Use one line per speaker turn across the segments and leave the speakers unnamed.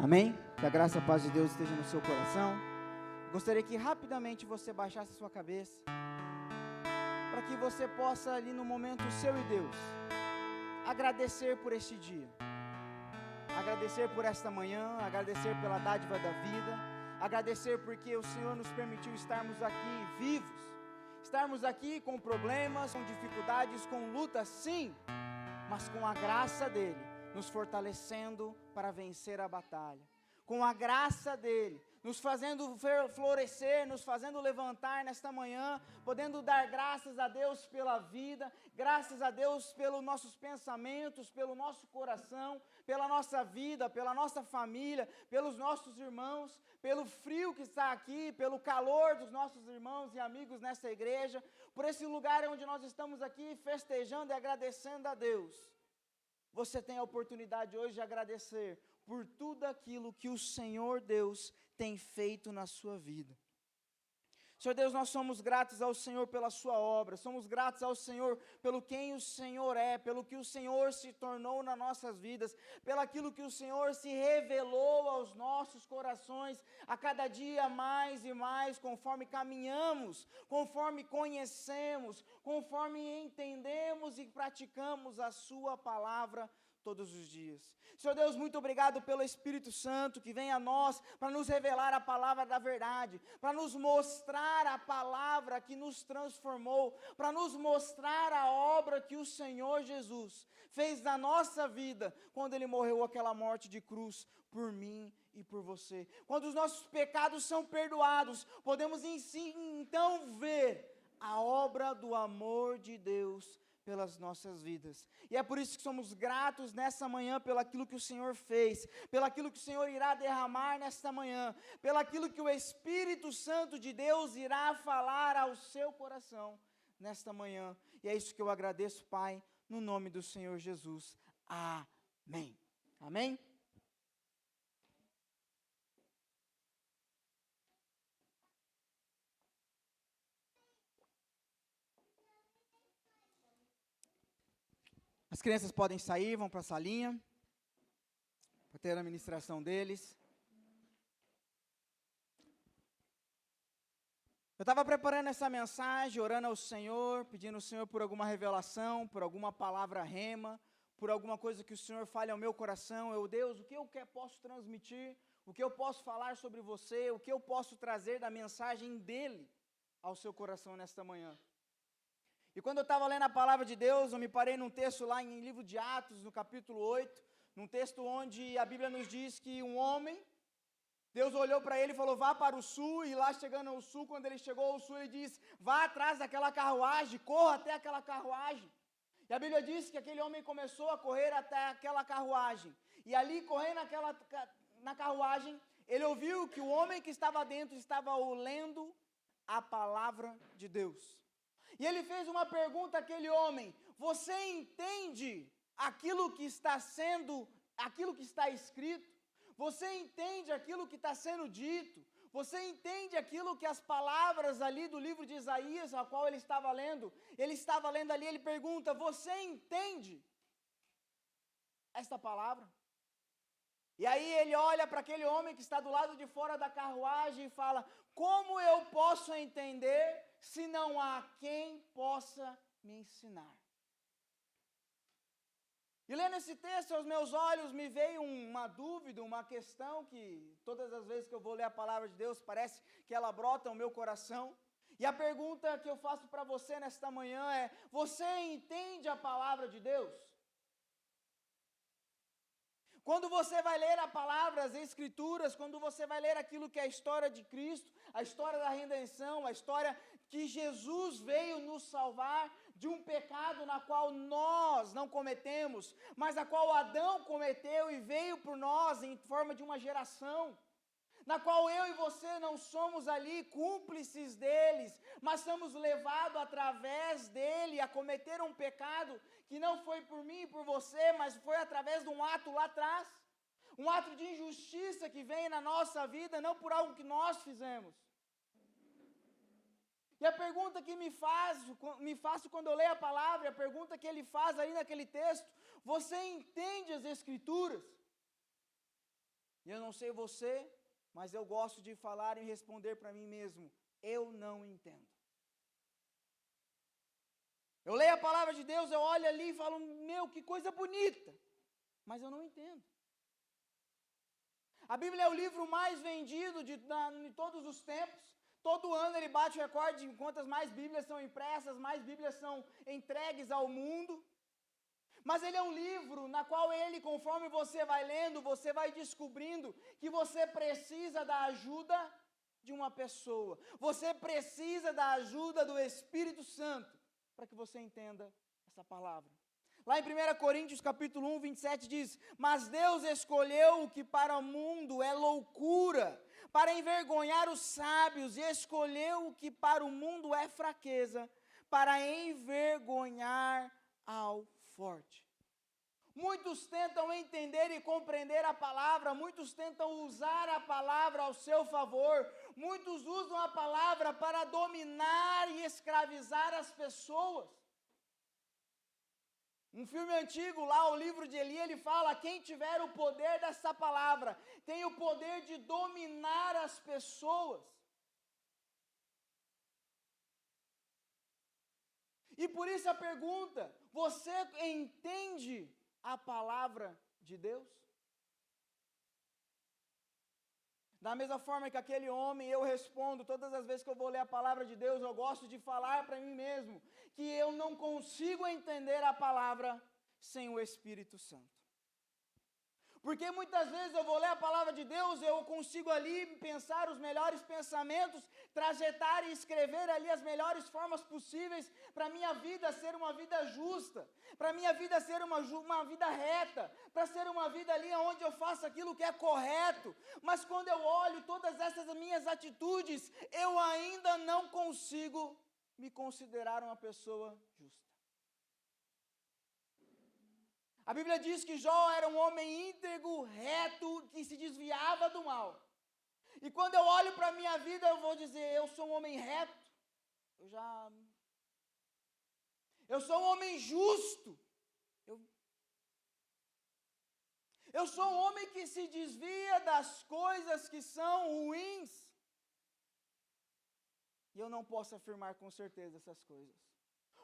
Amém? Que a graça e a paz de Deus esteja no seu coração. Gostaria que rapidamente você baixasse a sua cabeça, para que você possa ali no momento seu e Deus, agradecer por este dia, agradecer por esta manhã, agradecer pela dádiva da vida, agradecer porque o Senhor nos permitiu estarmos aqui vivos, estarmos aqui com problemas, com dificuldades, com lutas, sim, mas com a graça dEle, nos fortalecendo para vencer a batalha, com a graça dEle, nos fazendo florescer, nos fazendo levantar nesta manhã, podendo dar graças a Deus pela vida, graças a Deus pelos nossos pensamentos, pelo nosso coração, pela nossa vida, pela nossa família, pelos nossos irmãos, pelo frio que está aqui, pelo calor dos nossos irmãos e amigos nessa igreja, por esse lugar onde nós estamos aqui festejando e agradecendo a Deus. Você tem a oportunidade hoje de agradecer por tudo aquilo que o Senhor Deus tem feito na sua vida. Senhor Deus, nós somos gratos ao Senhor pela sua obra, somos gratos ao Senhor pelo quem o Senhor é, pelo que o Senhor se tornou nas nossas vidas, pelo aquilo que o Senhor se revelou aos nossos corações, a cada dia mais e mais, conforme caminhamos, conforme conhecemos, conforme entendemos e praticamos a sua palavra todos os dias. Senhor Deus, muito obrigado pelo Espírito Santo que vem a nós para nos revelar a palavra da verdade, para nos mostrar a palavra que nos transformou, para nos mostrar a obra que o Senhor Jesus fez na nossa vida, quando Ele morreu aquela morte de cruz por mim e por você. Quando os nossos pecados são perdoados, podemos então ver a obra do amor de Deus pelas nossas vidas, e é por isso que somos gratos nessa manhã, pelo aquilo que o Senhor fez, pelo aquilo que o Senhor irá derramar nesta manhã, pelo aquilo que o Espírito Santo de Deus irá falar ao seu coração nesta manhã, e é isso que eu agradeço, Pai, no nome do Senhor Jesus, amém, amém? As crianças podem sair, vão para a salinha, para ter a ministração deles. Eu estava preparando essa mensagem, orando ao Senhor, pedindo ao Senhor por alguma revelação, por alguma palavra rema, por alguma coisa que o Senhor fale ao meu coração. Deus, o que eu posso transmitir, o que eu posso falar sobre você, o que eu posso trazer da mensagem dEle ao seu coração nesta manhã. E quando eu estava lendo a palavra de Deus, eu me parei num texto lá em livro de Atos, no capítulo 8, num texto onde a Bíblia nos diz que um homem, Deus olhou para ele e falou, vá para o sul, e lá chegando ao sul, quando ele chegou ao sul, ele disse, vá atrás daquela carruagem, corra até aquela carruagem. E a Bíblia diz que aquele homem começou a correr até aquela carruagem, e ali correndo na carruagem, ele ouviu que o homem que estava dentro estava lendo a palavra de Deus. E ele fez uma pergunta àquele homem, você entende aquilo que está escrito? Você entende aquilo que está sendo dito? Você entende aquilo que as palavras ali do livro de Isaías, a qual ele estava lendo? Ele estava lendo ali, ele pergunta, você entende esta palavra? E aí ele olha para aquele homem que está do lado de fora da carruagem e fala, como eu posso entender se não há quem possa me ensinar? E lendo esse texto, aos meus olhos me veio uma dúvida, uma questão que todas as vezes que eu vou ler a palavra de Deus, parece que ela brota no meu coração. E a pergunta que eu faço para você nesta manhã é, você entende a palavra de Deus? Quando você vai ler a palavra, as Escrituras, quando você vai ler aquilo que é a história de Cristo, a história da redenção, a história que Jesus veio nos salvar de um pecado na qual nós não cometemos, mas a qual Adão cometeu e veio por nós em forma de uma geração, na qual eu e você não somos ali cúmplices deles, mas somos levados através dele a cometer um pecado que não foi por mim e por você, mas foi através de um ato lá atrás, um ato de injustiça que vem na nossa vida, não por algo que nós fizemos. E a pergunta que me faço quando eu leio a palavra, a pergunta que ele faz aí naquele texto, você entende as Escrituras? E eu não sei você, mas eu gosto de falar e responder para mim mesmo: eu não entendo. Eu leio a palavra de Deus, eu olho ali e falo: meu, que coisa bonita, mas eu não entendo. A Bíblia é o livro mais vendido de todos os tempos. Todo ano ele bate o recorde de quantas mais Bíblias são impressas, mais Bíblias são entregues ao mundo. Mas ele é um livro na qual ele, conforme você vai lendo, você vai descobrindo que você precisa da ajuda de uma pessoa. Você precisa da ajuda do Espírito Santo para que você entenda essa palavra. Lá em 1 Coríntios capítulo 1, 27 diz: mas Deus escolheu o que para o mundo é loucura, para envergonhar os sábios, e escolheu o que para o mundo é fraqueza, para envergonhar ao forte. Muitos tentam entender e compreender a palavra, muitos tentam usar a palavra ao seu favor, muitos usam a palavra para dominar e escravizar as pessoas. Um filme antigo, lá o livro de Eli, ele fala: quem tiver o poder dessa palavra, tem o poder de dominar as pessoas. E por isso a pergunta: você entende a palavra de Deus? Da mesma forma que aquele homem, eu respondo, todas as vezes que eu vou ler a palavra de Deus, eu gosto de falar para mim mesmo, que eu não consigo entender a palavra sem o Espírito Santo. Porque muitas vezes eu vou ler a palavra de Deus, eu consigo ali pensar os melhores pensamentos, trajetar e escrever ali as melhores formas possíveis para a minha vida ser uma vida justa, para a minha vida ser uma vida reta, para ser uma vida ali onde eu faço aquilo que é correto. Mas quando eu olho todas essas minhas atitudes, eu ainda não consigo me considerar uma pessoa justa. A Bíblia diz que Jó era um homem íntegro, reto, que se desviava do mal. E quando eu olho para a minha vida, eu vou dizer: eu sou um homem reto, eu sou um homem justo, eu sou um homem que se desvia das coisas que são ruins. E eu não posso afirmar com certeza essas coisas.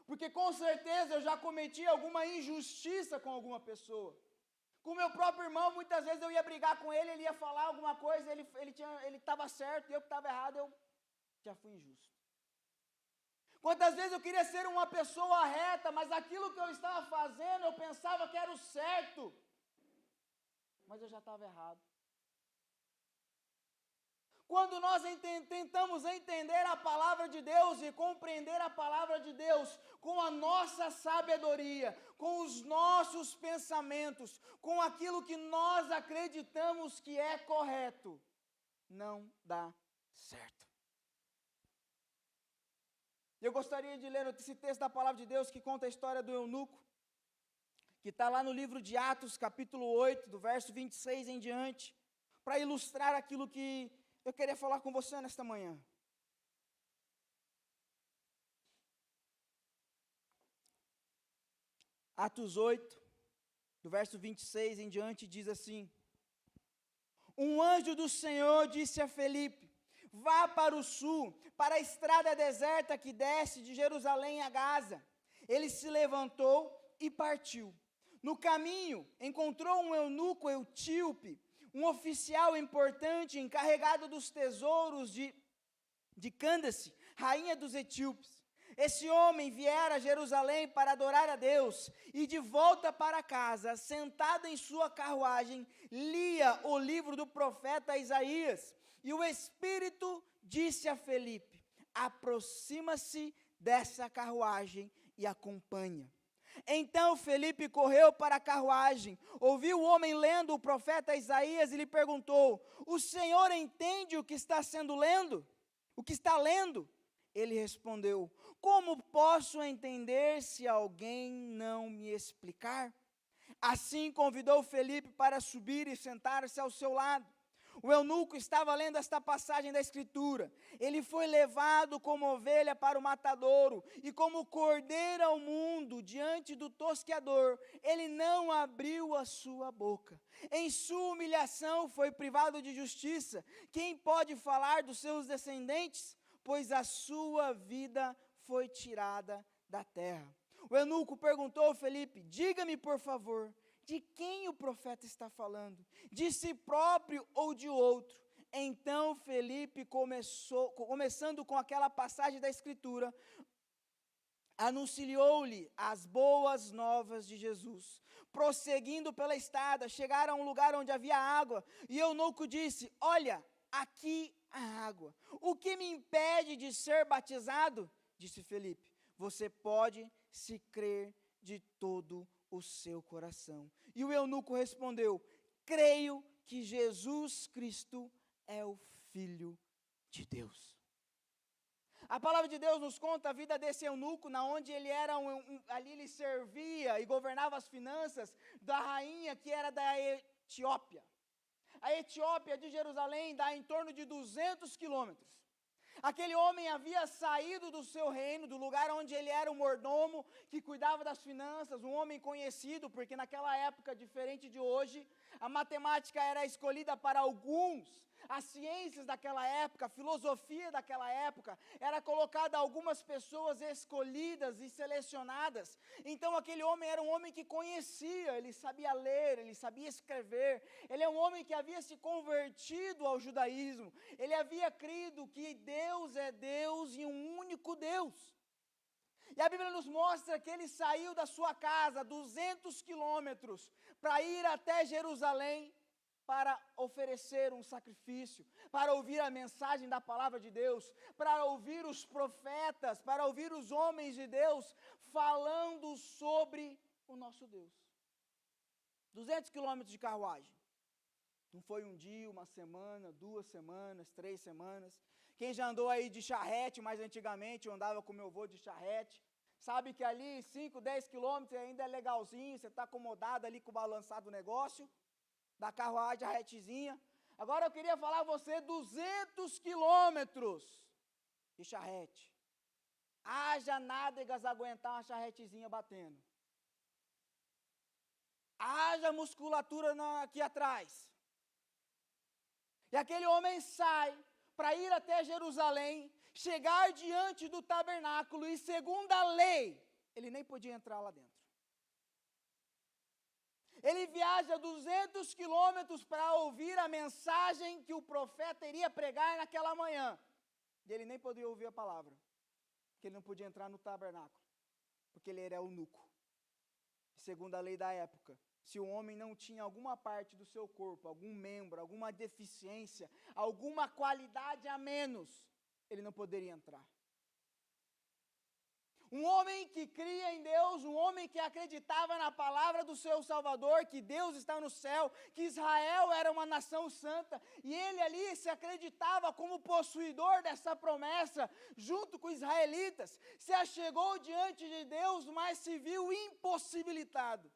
Porque com certeza eu já cometi alguma injustiça com alguma pessoa. Com meu próprio irmão, muitas vezes eu ia brigar com ele, ele ia falar alguma coisa, ele estava certo e eu que estava errado, eu já fui injusto. Quantas vezes eu queria ser uma pessoa reta, mas aquilo que eu estava fazendo, eu pensava que era o certo, mas eu já estava errado. Quando nós tentamos entender a palavra de Deus e compreender a palavra de Deus com a nossa sabedoria, com os nossos pensamentos, com aquilo que nós acreditamos que é correto, não dá certo. Eu gostaria de ler esse texto da palavra de Deus que conta a história do eunuco, que está lá no livro de Atos, capítulo 8, do verso 26 em diante, para ilustrar aquilo que eu queria falar com você nesta manhã. Atos 8, do verso 26 em diante, diz assim: um anjo do Senhor disse a Felipe: vá para o sul, para a estrada deserta que desce de Jerusalém a Gaza. Ele se levantou e partiu. No caminho, encontrou um eunuco etíope, um oficial importante encarregado dos tesouros de Cândace, rainha dos etíopes. Esse homem viera a Jerusalém para adorar a Deus, e de volta para casa, sentado em sua carruagem, lia o livro do profeta Isaías. E o Espírito disse a Felipe: aproxima-se dessa carruagem e acompanha. Então Felipe correu para a carruagem, ouviu o homem lendo o profeta Isaías e lhe perguntou: o Senhor entende o que está lendo? O que está lendo? Ele respondeu: como posso entender se alguém não me explicar? Assim convidou Felipe para subir e sentar-se ao seu lado. O eunuco estava lendo esta passagem da Escritura. Ele foi levado como ovelha para o matadouro, e como cordeiro ao mundo diante do tosqueador, ele não abriu a sua boca. Em sua humilhação foi privado de justiça. Quem pode falar dos seus descendentes? Pois a sua vida foi tirada da terra. O eunuco perguntou a Felipe: diga-me, por favor, de quem o profeta está falando? De si próprio ou de outro? Então Felipe começando com aquela passagem da Escritura, anunciou-lhe as boas novas de Jesus. Prosseguindo pela estrada, chegaram a um lugar onde havia água, e o eunuco disse: olha, aqui há água. O que me impede de ser batizado? Disse Felipe: você pode, se crer de todo o seu coração. E o eunuco respondeu: creio que Jesus Cristo é o Filho de Deus. A palavra de Deus nos conta a vida desse eunuco, na onde ele era ali ele servia e governava as finanças da rainha que era da Etiópia. A Etiópia de Jerusalém dá em torno de 200 quilômetros. Aquele homem havia saído do seu reino, do lugar onde ele era o mordomo, que cuidava das finanças, um homem conhecido, porque naquela época, diferente de hoje, a matemática era escolhida para alguns, as ciências daquela época, a filosofia daquela época, era colocada a algumas pessoas escolhidas e selecionadas. Então aquele homem era um homem que conhecia, ele sabia ler, ele sabia escrever, ele é um homem que havia se convertido ao judaísmo, ele havia crido que Deus é Deus e um único Deus. E a Bíblia nos mostra que ele saiu da sua casa 200 quilômetros para ir até Jerusalém para oferecer um sacrifício, para ouvir a mensagem da palavra de Deus, para ouvir os profetas, para ouvir os homens de Deus falando sobre o nosso Deus. 200 quilômetros de carruagem. Não foi um dia, uma semana, 2 semanas, 3 semanas. Quem já andou aí de charrete, mais antigamente, eu andava com meu avô de charrete, sabe que ali 5, 10 quilômetros ainda é legalzinho, você está acomodado ali com o balançado do negócio, da carruagem, a retezinha. Agora eu queria falar a você 200 quilômetros de charrete. Haja nádegas aguentar uma charretezinha batendo. Haja musculatura aqui atrás. E aquele homem sai para ir até Jerusalém, chegar diante do tabernáculo, e segundo a lei, ele nem podia entrar lá dentro. Ele viaja 200 quilômetros para ouvir a mensagem que o profeta iria pregar naquela manhã. E ele nem podia ouvir a palavra, porque ele não podia entrar no tabernáculo, porque ele era eunuco. Segundo a lei da época, se o homem não tinha alguma parte do seu corpo, algum membro, alguma deficiência, alguma qualidade a menos, ele não poderia entrar. Um homem que cria em Deus, um homem que acreditava na palavra do seu Salvador, que Deus está no céu, que Israel era uma nação santa, e ele ali se acreditava como possuidor dessa promessa, junto com os israelitas, se achegou diante de Deus, mas se viu impossibilitado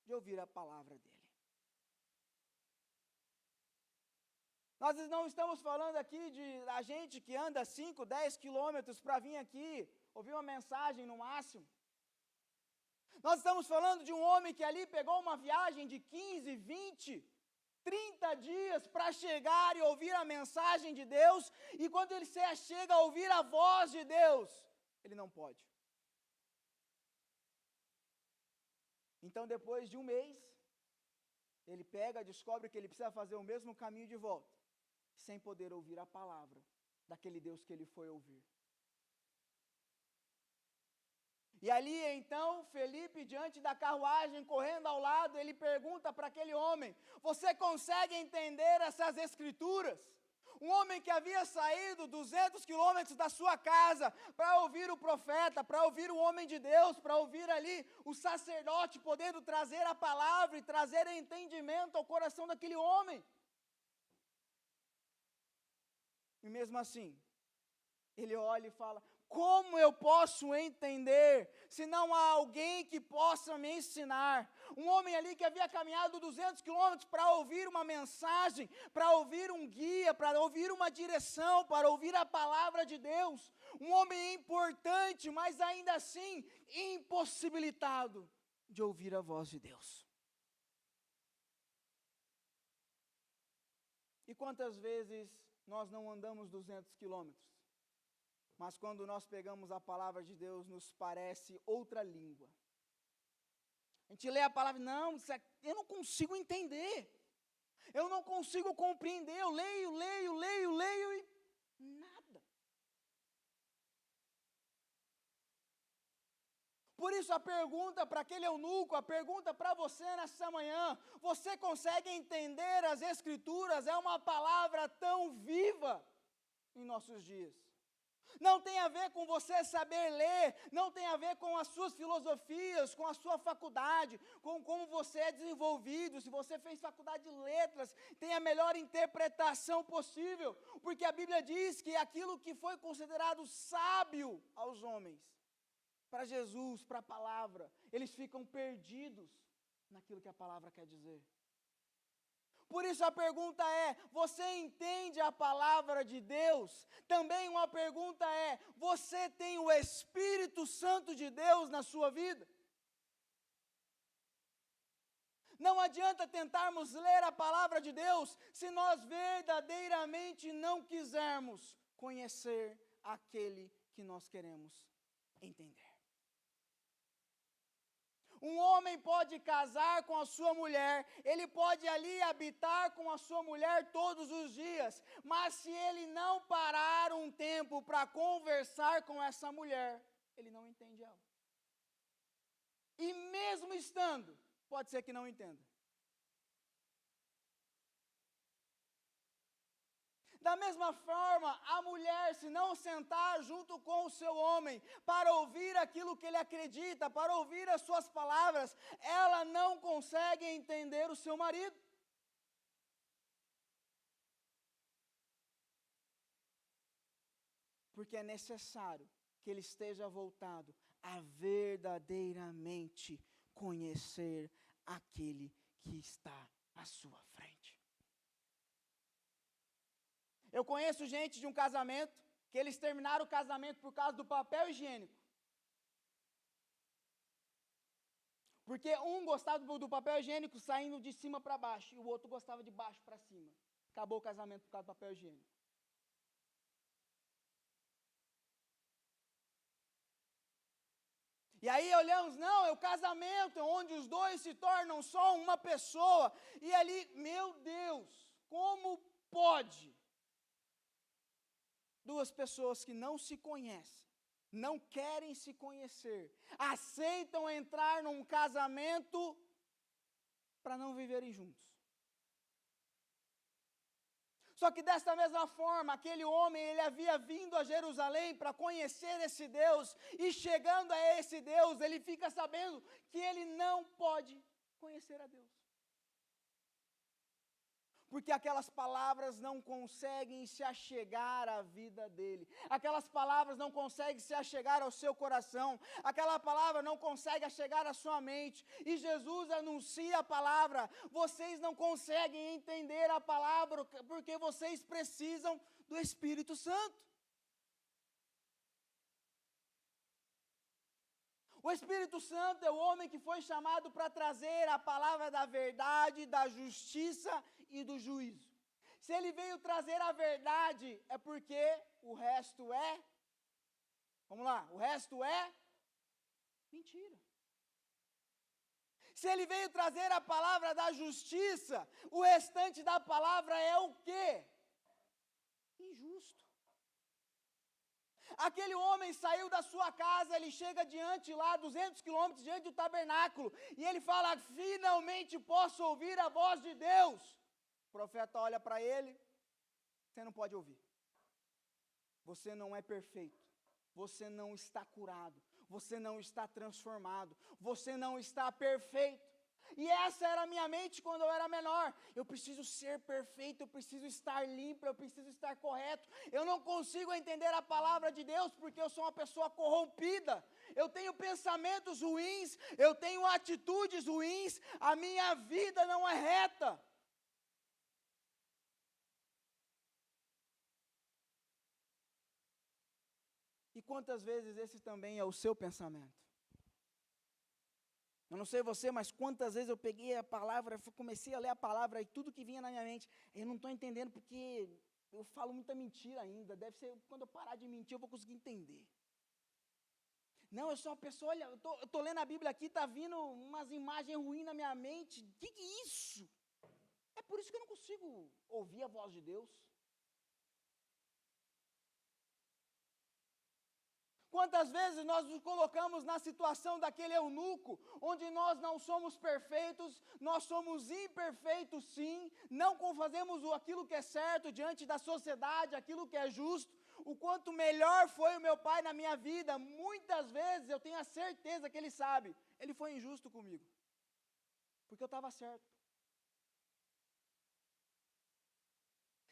de ouvir a palavra dele. Nós não estamos falando aqui de a gente que anda 5, 10 quilômetros para vir aqui ouvir uma mensagem no máximo. Nós estamos falando de um homem que ali pegou uma viagem de 15, 20, 30 dias para chegar e ouvir a mensagem de Deus, e quando ele chega a ouvir a voz de Deus, ele não pode. Então, depois de um mês, ele descobre que ele precisa fazer o mesmo caminho de volta, sem poder ouvir a palavra daquele Deus que ele foi ouvir. E ali, então, Felipe, diante da carruagem, correndo ao lado, ele pergunta para aquele homem: você consegue entender essas escrituras? Um homem que havia saído 200 quilômetros da sua casa para ouvir o profeta, para ouvir o homem de Deus, para ouvir ali o sacerdote, podendo trazer a palavra e trazer entendimento ao coração daquele homem. E mesmo assim, ele olha e fala: Como eu posso entender se não há alguém que possa me ensinar? Um homem ali que havia caminhado 200 quilômetros para ouvir uma mensagem, para ouvir um guia, para ouvir uma direção, para ouvir a palavra de Deus. Um homem importante, mas ainda assim impossibilitado de ouvir a voz de Deus. E quantas vezes nós não andamos 200 quilômetros? Mas quando nós pegamos a palavra de Deus, nos parece outra língua. A gente lê a palavra, não, eu não consigo entender. Eu não consigo compreender. Eu leio e nada. Por isso a pergunta para aquele eunuco, a pergunta para você nessa manhã, você consegue entender as Escrituras? É uma palavra tão viva em nossos dias. Não tem a ver com você saber ler, não tem a ver com as suas filosofias, com a sua faculdade, com como você é desenvolvido, se você fez faculdade de letras, tem a melhor interpretação possível, porque a Bíblia diz que aquilo que foi considerado sábio aos homens, para Jesus, para a palavra, eles ficam perdidos naquilo que a palavra quer dizer. Por isso a pergunta é, você entende a palavra de Deus? Também uma pergunta é, você tem o Espírito Santo de Deus na sua vida? Não adianta tentarmos ler a palavra de Deus se nós verdadeiramente não quisermos conhecer aquele que nós queremos entender. Um homem pode casar com a sua mulher, ele pode ali habitar com a sua mulher todos os dias, mas se ele não parar um tempo para conversar com essa mulher, ele não entende ela. E mesmo estando, pode ser que não entenda. Da mesma forma, a mulher, se não sentar junto com o seu homem para ouvir aquilo que ele acredita, para ouvir as suas palavras, ela não consegue entender o seu marido. Porque é necessário que ele esteja voltado a verdadeiramente conhecer aquele que está à sua frente. Eu conheço gente de um casamento, que eles terminaram o casamento por causa do papel higiênico. Porque um gostava do papel higiênico saindo de cima para baixo, e o outro gostava de baixo para cima. Acabou o casamento por causa do papel higiênico. E aí olhamos, não, é o casamento onde os dois se tornam só uma pessoa. E ali, meu Deus, como pode? Duas pessoas que não se conhecem, não querem se conhecer, aceitam entrar num casamento para não viverem juntos. Só que desta mesma forma, aquele homem, ele havia vindo a Jerusalém para conhecer esse Deus, e chegando a esse Deus, ele fica sabendo que ele não pode conhecer a Deus. Porque aquelas palavras não conseguem se achegar à vida dele. Aquelas palavras não conseguem se achegar ao seu coração. Aquela palavra não consegue achegar à sua mente. E Jesus anuncia a palavra. Vocês não conseguem entender a palavra porque vocês precisam do Espírito Santo. O Espírito Santo é o homem que foi chamado para trazer a palavra da verdade, da justiça e do juízo. Se ele veio trazer a verdade, é porque o resto é, vamos lá, o resto é mentira. Se ele veio trazer a palavra da justiça, o restante da palavra é o quê? Injusto. Aquele homem saiu da sua casa, ele chega diante lá, 200 quilômetros diante do tabernáculo, e ele fala, finalmente posso ouvir a voz de Deus. O profeta olha para ele, você não pode ouvir. Você não é perfeito, você não está curado, você não está transformado, você não está perfeito. E essa era a minha mente quando eu era menor. Eu preciso ser perfeito, eu preciso estar limpo, eu preciso estar correto. Eu não consigo entender a palavra de Deus porque eu sou uma pessoa corrompida. Eu tenho pensamentos ruins, eu tenho atitudes ruins, a minha vida não é reta. E quantas vezes esse também é o seu pensamento? Eu não sei você, mas quantas vezes eu peguei a palavra, comecei a ler a palavra e tudo que vinha na minha mente, eu não estou entendendo porque eu falo muita mentira ainda, deve ser, quando eu parar de mentir eu vou conseguir entender. Não, eu sou uma pessoa, olha, eu estou lendo a Bíblia aqui, está vindo umas imagens ruins na minha mente, o que é isso? É por isso que eu não consigo ouvir a voz de Deus. Quantas vezes nós nos colocamos na situação daquele eunuco, onde nós não somos perfeitos, nós somos imperfeitos sim, não fazemos aquilo que é certo diante da sociedade, aquilo que é justo. O quanto melhor foi o meu pai na minha vida, muitas vezes eu tenho a certeza que ele sabe, ele foi injusto comigo, porque eu estava certo.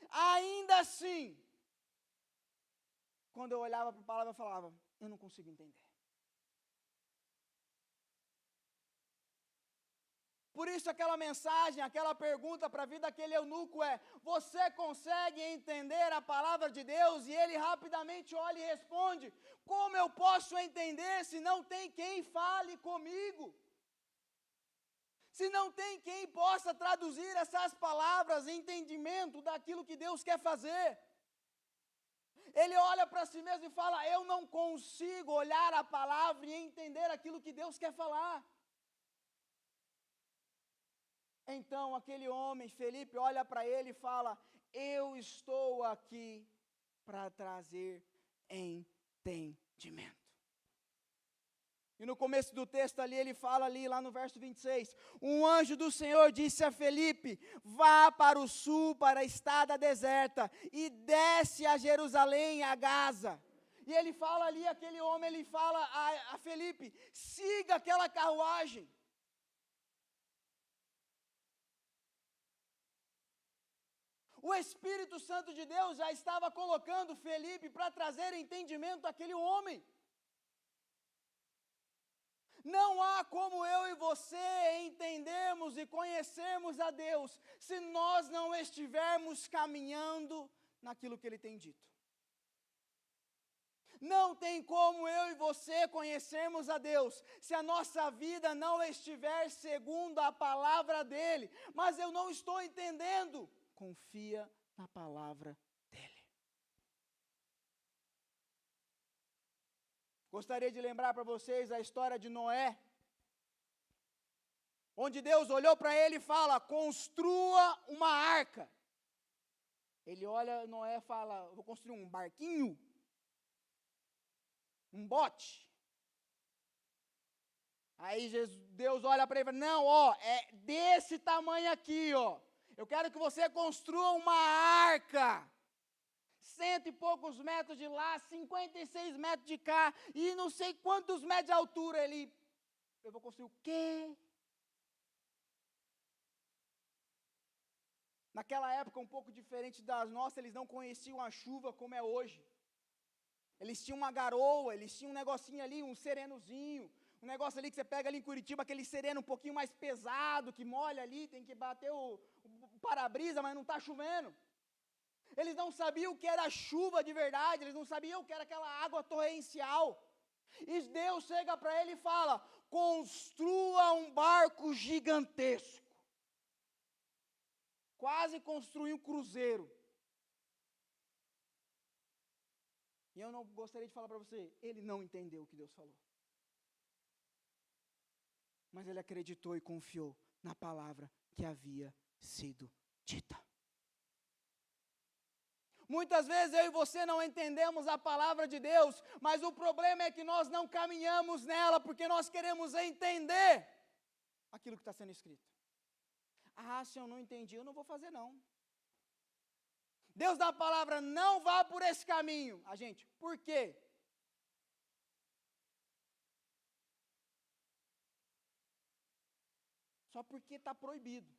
Ainda assim, quando eu olhava para a palavra, eu falava, eu não consigo entender. Por isso aquela mensagem, aquela pergunta para a vida daquele eunuco é, você consegue entender a palavra de Deus? E ele rapidamente olha e responde, como eu posso entender se não tem quem fale comigo? Se não tem quem possa traduzir essas palavras em entendimento daquilo que Deus quer fazer? Ele olha para si mesmo e fala, eu não consigo olhar a palavra e entender aquilo que Deus quer falar. Então aquele homem, Felipe, olha para ele e fala, eu estou aqui para trazer entendimento. E no começo do texto ali, ele fala ali, lá no verso 26, um anjo do Senhor disse a Felipe, vá para o sul, para a estrada deserta, e desce a Jerusalém, a Gaza. E ele fala ali, aquele homem, ele fala a Felipe, siga aquela carruagem. O Espírito Santo de Deus já estava colocando Felipe para trazer entendimento àquele homem. Não há como eu e você entendermos e conhecermos a Deus se nós não estivermos caminhando naquilo que Ele tem dito. Não tem como eu e você conhecermos a Deus se a nossa vida não estiver segundo a palavra dEle. Mas eu não estou entendendo. Confia na palavra dEle. Gostaria de lembrar para vocês a história de Noé, onde Deus olhou para ele e fala, construa uma arca. Ele olha, Noé fala, vou construir um barquinho, um bote. Aí Deus olha para ele e fala, não, ó, é desse tamanho aqui, ó. Eu quero que você construa uma arca. 100 e poucos metros de lá, 56 metros de cá, e não sei quantos metros de altura. Eu vou construir o quê? Naquela época, um pouco diferente das nossas, eles não conheciam a chuva como é hoje. Eles tinham uma garoa, eles tinham um negocinho ali, um serenozinho, um negócio ali que você pega ali em Curitiba, aquele sereno um pouquinho mais pesado, que molha ali, tem que bater o para-brisa, mas não está chovendo. Eles não sabiam o que era chuva de verdade, eles não sabiam o que era aquela água torrencial. E Deus chega para ele e fala, construa um barco gigantesco. Quase construir um cruzeiro. E eu não gostaria de falar para você, ele não entendeu o que Deus falou. Mas ele acreditou e confiou na palavra que havia sido dita. Muitas vezes eu e você não entendemos a palavra de Deus, mas o problema é que nós não caminhamos nela, porque nós queremos entender aquilo que está sendo escrito. Ah, se eu não entendi, eu não vou fazer não. Deus da palavra, não vá por esse caminho. A gente, por quê? só porque está proibido.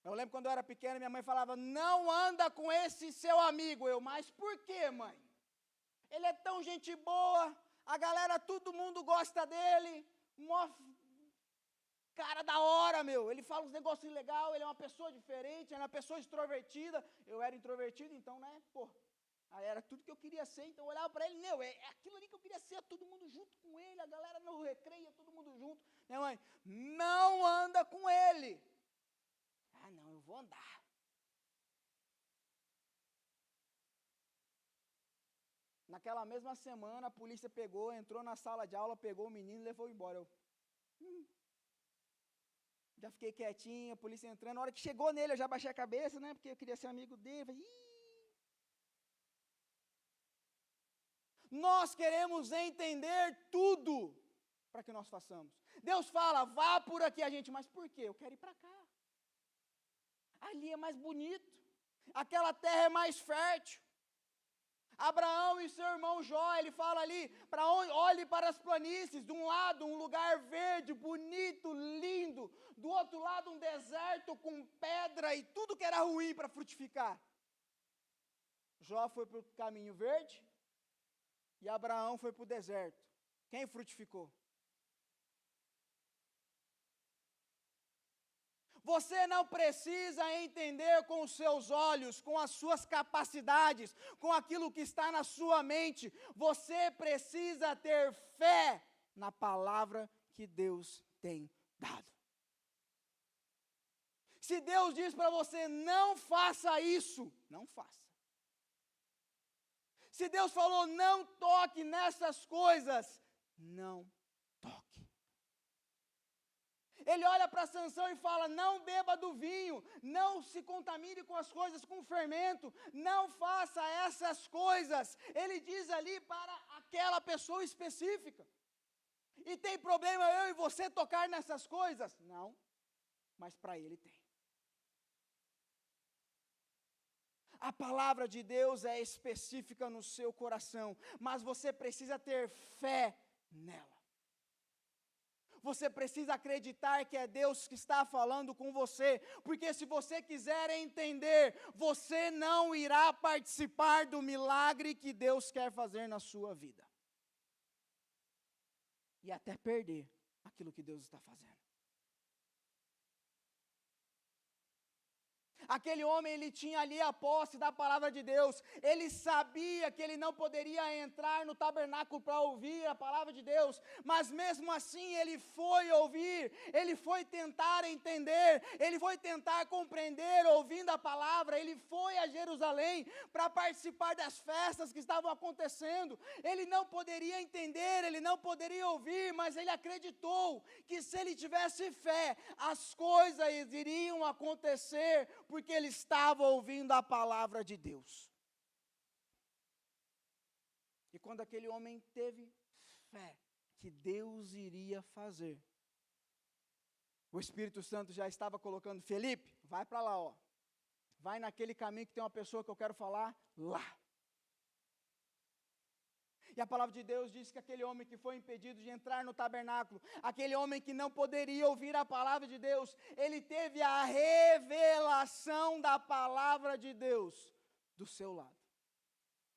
Eu lembro quando eu era pequeno, minha mãe falava, não anda com esse seu amigo. Eu, mas por quê, mãe? Ele é tão gente boa, a galera, todo mundo gosta dele, mó cara da hora, meu. Ele fala uns negócios legais, ele é uma pessoa diferente, ele é uma pessoa extrovertida. Eu era introvertido, então, né, pô, aí era tudo que eu queria ser, então eu olhava para ele, meu, é aquilo ali que eu queria ser, todo mundo junto com ele, a galera no recreio, todo mundo junto. Minha mãe, não anda com ele. Ah, não, eu vou andar. Naquela mesma semana, a polícia pegou, entrou na sala de aula, pegou o menino e levou embora. Eu, já fiquei quietinho, a polícia entrando. Na hora que chegou nele, eu já baixei a cabeça, né? Porque eu queria ser amigo dele. Falei, nós queremos entender tudo para que nós façamos. Deus fala, vá por aqui, a gente, mas por quê? Eu quero ir para cá. Ali é mais bonito. Aquela terra é mais fértil. Abraão e seu irmão Jó, ele fala ali, para onde, olhe para as planícies, de um lado um lugar verde, bonito, lindo, do outro lado um deserto com pedra e tudo que era ruim para frutificar. Jó foi para o caminho verde e Abraão foi para o deserto. Quem frutificou? Você não precisa entender com os seus olhos, com as suas capacidades, com aquilo que está na sua mente. Você precisa ter fé na palavra que Deus tem dado. Se Deus diz para você, não faça isso, não faça. Se Deus falou, não toque nessas coisas, não toque. Ele olha para Sansão e fala, não beba do vinho, não se contamine com as coisas com fermento, não faça essas coisas. Ele diz ali para aquela pessoa específica. E tem problema eu e você tocar nessas coisas? Não, mas para ele tem. A palavra de Deus é específica no seu coração, mas você precisa ter fé nela. Você precisa acreditar que é Deus que está falando com você, porque se você quiser entender, você não irá participar do milagre que Deus quer fazer na sua vida. E até perder aquilo que Deus está fazendo. Aquele homem, ele tinha ali a posse da palavra de Deus, ele sabia que ele não poderia entrar no tabernáculo para ouvir a palavra de Deus, mas mesmo assim ele foi ouvir, ele foi tentar entender, ele foi tentar compreender, ouvindo a palavra, ele foi a Jerusalém para participar das festas que estavam acontecendo, ele não poderia entender, ele não poderia ouvir, mas ele acreditou que se ele tivesse fé, as coisas iriam acontecer, porque ele estava ouvindo a palavra de Deus. E quando aquele homem teve fé que Deus iria fazer, o Espírito Santo já estava colocando, Felipe, vai para lá, ó. Vai naquele caminho que tem uma pessoa que eu quero falar lá. E a palavra de Deus diz que aquele homem que foi impedido de entrar no tabernáculo, aquele homem que não poderia ouvir a palavra de Deus, ele teve a revelação da palavra de Deus do seu lado.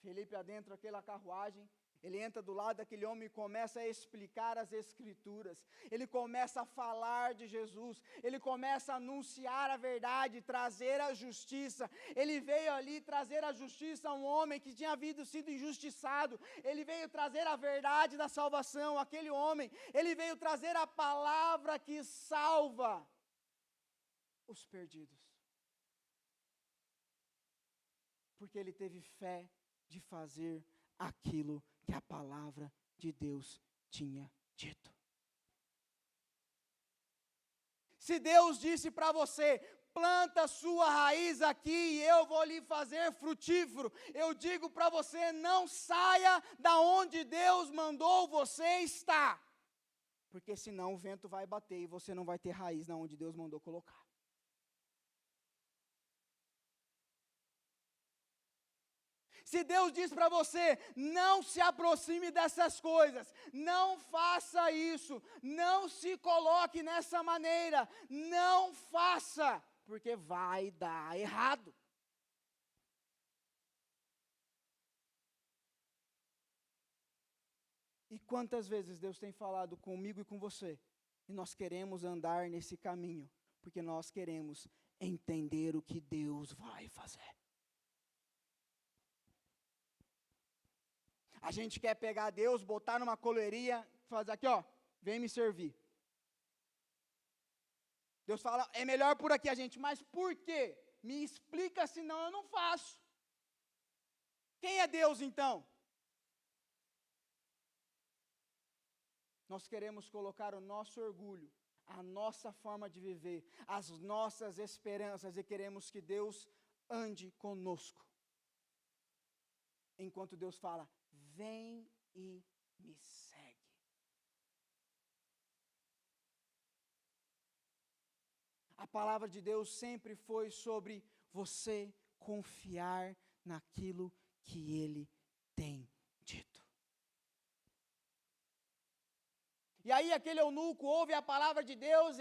Felipe adentra aquela carruagem, ele entra do lado daquele homem e começa a explicar as Escrituras, ele começa a falar de Jesus, ele começa a anunciar a verdade, trazer a justiça. Ele veio ali trazer a justiça a um homem que tinha sido injustiçado, ele veio trazer a verdade da salvação, aquele homem, ele veio trazer a palavra que salva os perdidos, porque ele teve fé de fazer aquilo que a palavra de Deus tinha dito. Se Deus disse para você, planta sua raiz aqui e eu vou lhe fazer frutífero, eu digo para você, não saia da onde Deus mandou você estar, porque senão o vento vai bater e você não vai ter raiz na onde Deus mandou colocar. Se Deus diz para você, não se aproxime dessas coisas, não faça isso, não se coloque nessa maneira, não faça, porque vai dar errado. E quantas vezes Deus tem falado comigo e com você, e nós queremos andar nesse caminho, porque nós queremos entender o que Deus vai fazer. A gente quer pegar Deus, botar numa coleria, fazer aqui, ó, vem me servir. Deus fala, é melhor por aqui, a gente, mas por quê? Me explica, senão eu não faço. Quem é Deus então? Nós queremos colocar o nosso orgulho, a nossa forma de viver, as nossas esperanças, e queremos que Deus ande conosco. Enquanto Deus fala, vem e me segue. A palavra de Deus sempre foi sobre você confiar naquilo que Ele tem dito. E aí aquele eunuco ouve a palavra de Deus,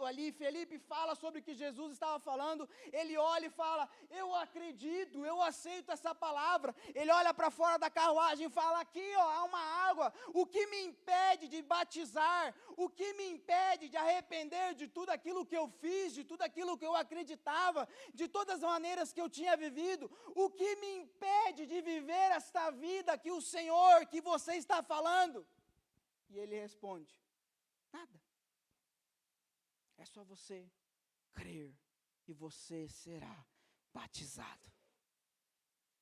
ali Felipe fala sobre o que Jesus estava falando, ele olha e fala, eu acredito, eu aceito essa palavra. Ele olha para fora da carruagem e fala, aqui ó, há uma água, o que me impede de batizar, o que me impede de arrepender de tudo aquilo que eu fiz, de tudo aquilo que eu acreditava, de todas as maneiras que eu tinha vivido, o que me impede de viver esta vida que o Senhor, que você está falando? E ele responde, nada. É só você crer e você será batizado.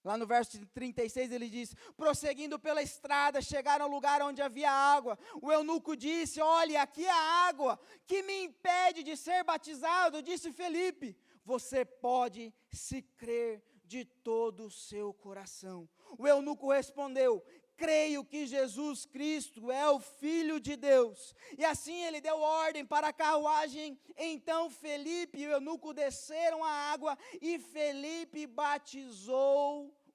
Lá no verso 36 ele diz, prosseguindo pela estrada, chegaram ao lugar onde havia água. O eunuco disse, olha, aqui há água, que me impede de ser batizado? Disse Felipe, você pode se crer de todo o seu coração. O eunuco respondeu, creio que Jesus Cristo é o Filho de Deus. E assim ele deu ordem para a carruagem. Então Felipe e o eunuco desceram a água e Felipe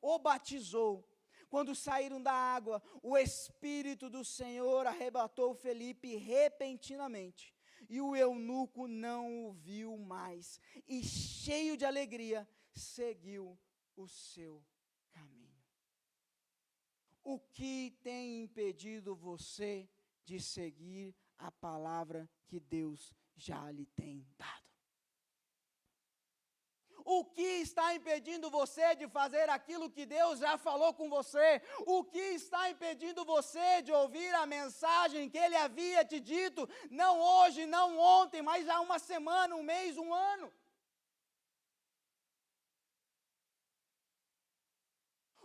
o batizou. Quando saíram da água, o Espírito do Senhor arrebatou Felipe repentinamente. E o eunuco não o viu mais. E cheio de alegria, seguiu o seu caminho. O que tem impedido você de seguir a palavra que Deus já lhe tem dado? O que está impedindo você de fazer aquilo que Deus já falou com você? O que está impedindo você de ouvir a mensagem que Ele havia te dito, não hoje, não ontem, mas há uma semana, um mês, um ano?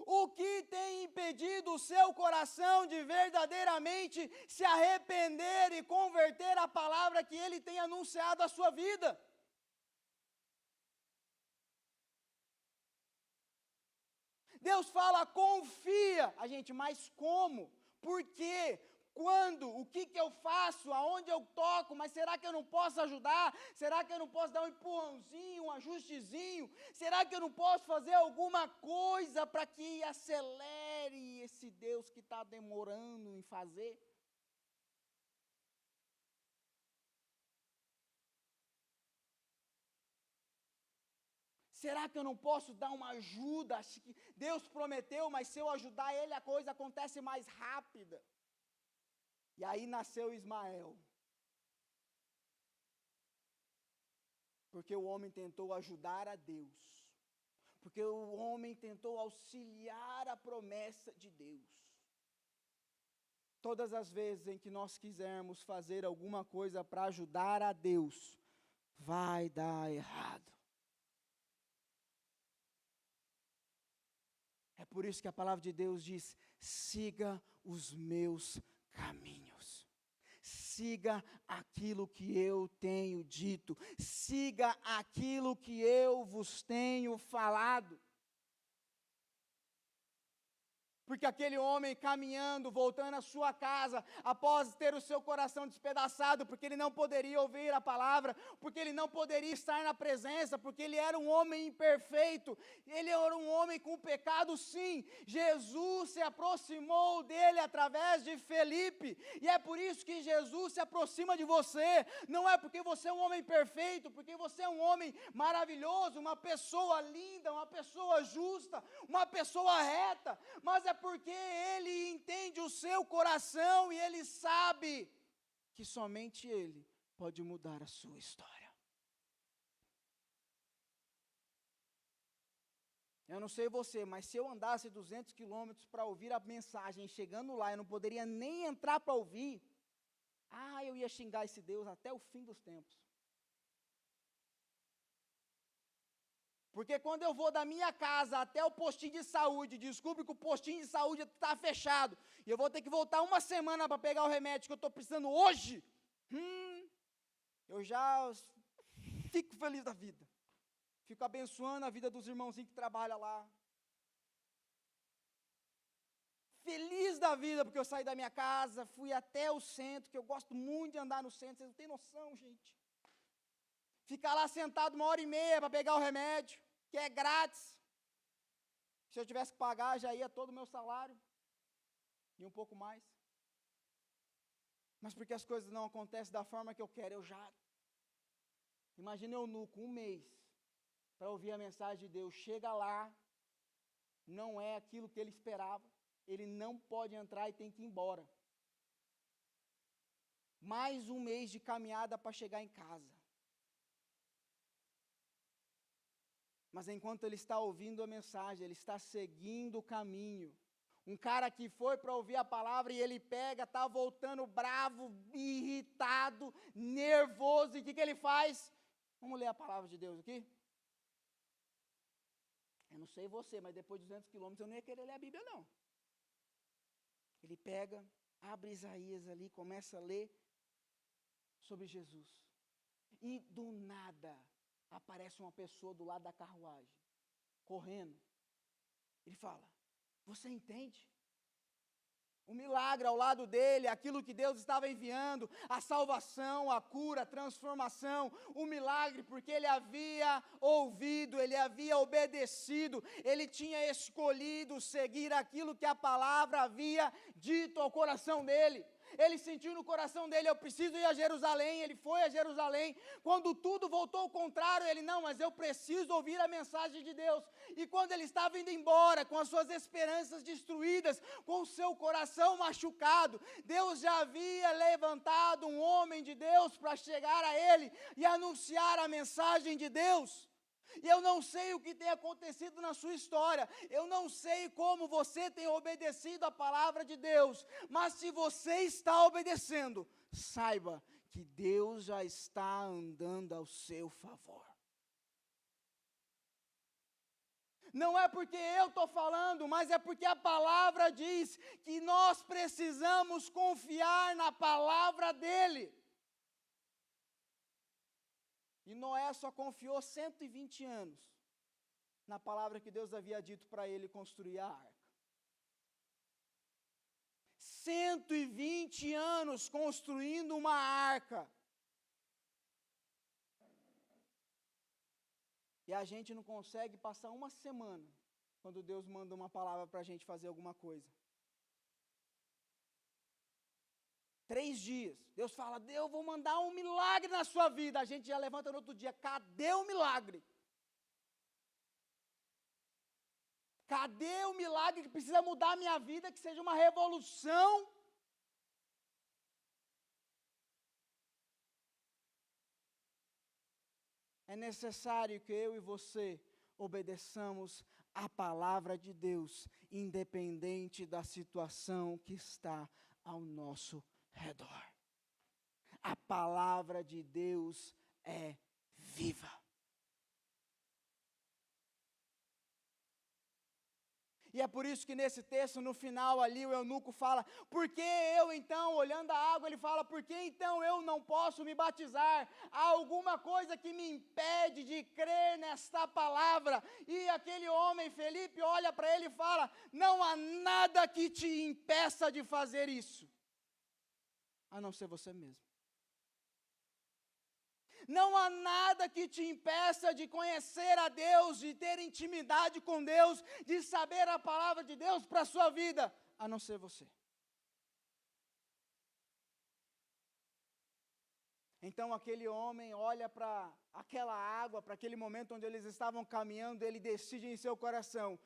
O que tem impedido o seu coração de verdadeiramente se arrepender e converter a palavra que Ele tem anunciado à sua vida? Deus fala, confia. A gente, mas como? Por quê? Quando? O que eu faço? Aonde eu toco? Mas será que eu não posso ajudar? Será que eu não posso dar um empurrãozinho, um ajustezinho? Será que eu não posso fazer alguma coisa para que acelere esse Deus que está demorando em fazer? Será que eu não posso dar uma ajuda? Acho que Deus prometeu, mas se eu ajudar Ele, a coisa acontece mais rápida. E aí nasceu Ismael. Porque o homem tentou ajudar a Deus. Porque o homem tentou auxiliar a promessa de Deus. Todas as vezes em que nós quisermos fazer alguma coisa para ajudar a Deus, vai dar errado. É por isso que a palavra de Deus diz, siga os meus caminhos. Siga aquilo que eu tenho dito. Siga aquilo que eu vos tenho falado. Porque aquele homem caminhando, voltando à sua casa, após ter o seu coração despedaçado, porque ele não poderia ouvir a palavra, porque ele não poderia estar na presença, porque ele era um homem imperfeito, ele era um homem com pecado, sim. Jesus se aproximou dele através de Felipe, e é por isso que Jesus se aproxima de você. Não é porque você é um homem perfeito, porque você é um homem maravilhoso, uma pessoa linda, uma pessoa justa, uma pessoa reta, mas é porque ele entende o seu coração e ele sabe que somente ele pode mudar a sua história. Eu não sei você, mas se eu andasse 200 quilômetros para ouvir a mensagem, chegando lá eu não poderia nem entrar para ouvir, eu ia xingar esse Deus até o fim dos tempos. Porque quando eu vou da minha casa até o postinho de saúde, descubro que o postinho de saúde está fechado, e eu vou ter que voltar uma semana para pegar o remédio que eu estou precisando hoje, eu já fico feliz da vida. Fico abençoando a vida dos irmãozinhos que trabalham lá. Feliz da vida, porque eu saí da minha casa, fui até o centro, que eu gosto muito de andar no centro, vocês não têm noção, gente. Ficar lá sentado 1h30 para pegar o remédio, que é grátis. Se eu tivesse que pagar, já ia todo o meu salário, e um pouco mais. Mas porque as coisas não acontecem da forma que eu quero, eu já... Imagina eu nuco 1 mês, para ouvir a mensagem de Deus, chega lá, não é aquilo que ele esperava, ele não pode entrar e tem que ir embora. Mais 1 mês de caminhada para chegar em casa. Mas enquanto ele está ouvindo a mensagem, ele está seguindo o caminho. Um cara que foi para ouvir a palavra e ele pega, está voltando bravo, irritado, nervoso. E o que ele faz? Vamos ler a palavra de Deus aqui? Eu não sei você, mas depois de 200 quilômetros eu não ia querer ler a Bíblia, não. Ele pega, abre Isaías ali, começa a ler sobre Jesus. E do nada aparece uma pessoa do lado da carruagem, correndo. Ele fala, você entende? O milagre ao lado dele, aquilo que Deus estava enviando, a salvação, a cura, a transformação, o milagre, porque ele havia ouvido, ele havia obedecido, ele tinha escolhido seguir aquilo que a palavra havia dito ao coração dele. Ele sentiu no coração dele, eu preciso ir a Jerusalém, ele foi a Jerusalém. Quando tudo voltou ao contrário, ele, não, mas eu preciso ouvir a mensagem de Deus. E quando ele estava indo embora, com as suas esperanças destruídas, com o seu coração machucado, Deus já havia levantado um homem de Deus para chegar a ele e anunciar a mensagem de Deus. E eu não sei o que tem acontecido na sua história, eu não sei como você tem obedecido a palavra de Deus, mas se você está obedecendo, saiba que Deus já está andando ao seu favor. Não é porque eu estou falando, mas é porque a palavra diz que nós precisamos confiar na palavra dEle. E Noé só confiou 120 anos na palavra que Deus havia dito para ele construir a arca. 120 anos construindo uma arca. E a gente não consegue passar uma semana quando Deus manda uma palavra para a gente fazer alguma coisa. 3 dias, Deus fala, eu vou mandar um milagre na sua vida, a gente já levanta no outro dia, cadê o milagre? Cadê o milagre que precisa mudar a minha vida, que seja uma revolução? É necessário que eu e você obedeçamos a palavra de Deus, independente da situação que está ao nosso redor. A palavra de Deus é viva. E é por isso que nesse texto, no final ali, o eunuco fala, por que eu então, olhando a água, ele fala, por que então eu não posso me batizar? Há alguma coisa que me impede de crer nesta palavra? E aquele homem, Felipe, olha para ele e fala, não há nada que te impeça de fazer isso, a não ser você mesmo. Não há nada que te impeça de conhecer a Deus, de ter intimidade com Deus, de saber a palavra de Deus para a sua vida, a não ser você. Então aquele homem olha para aquela água, para aquele momento onde eles estavam caminhando, ele decide em seu coração,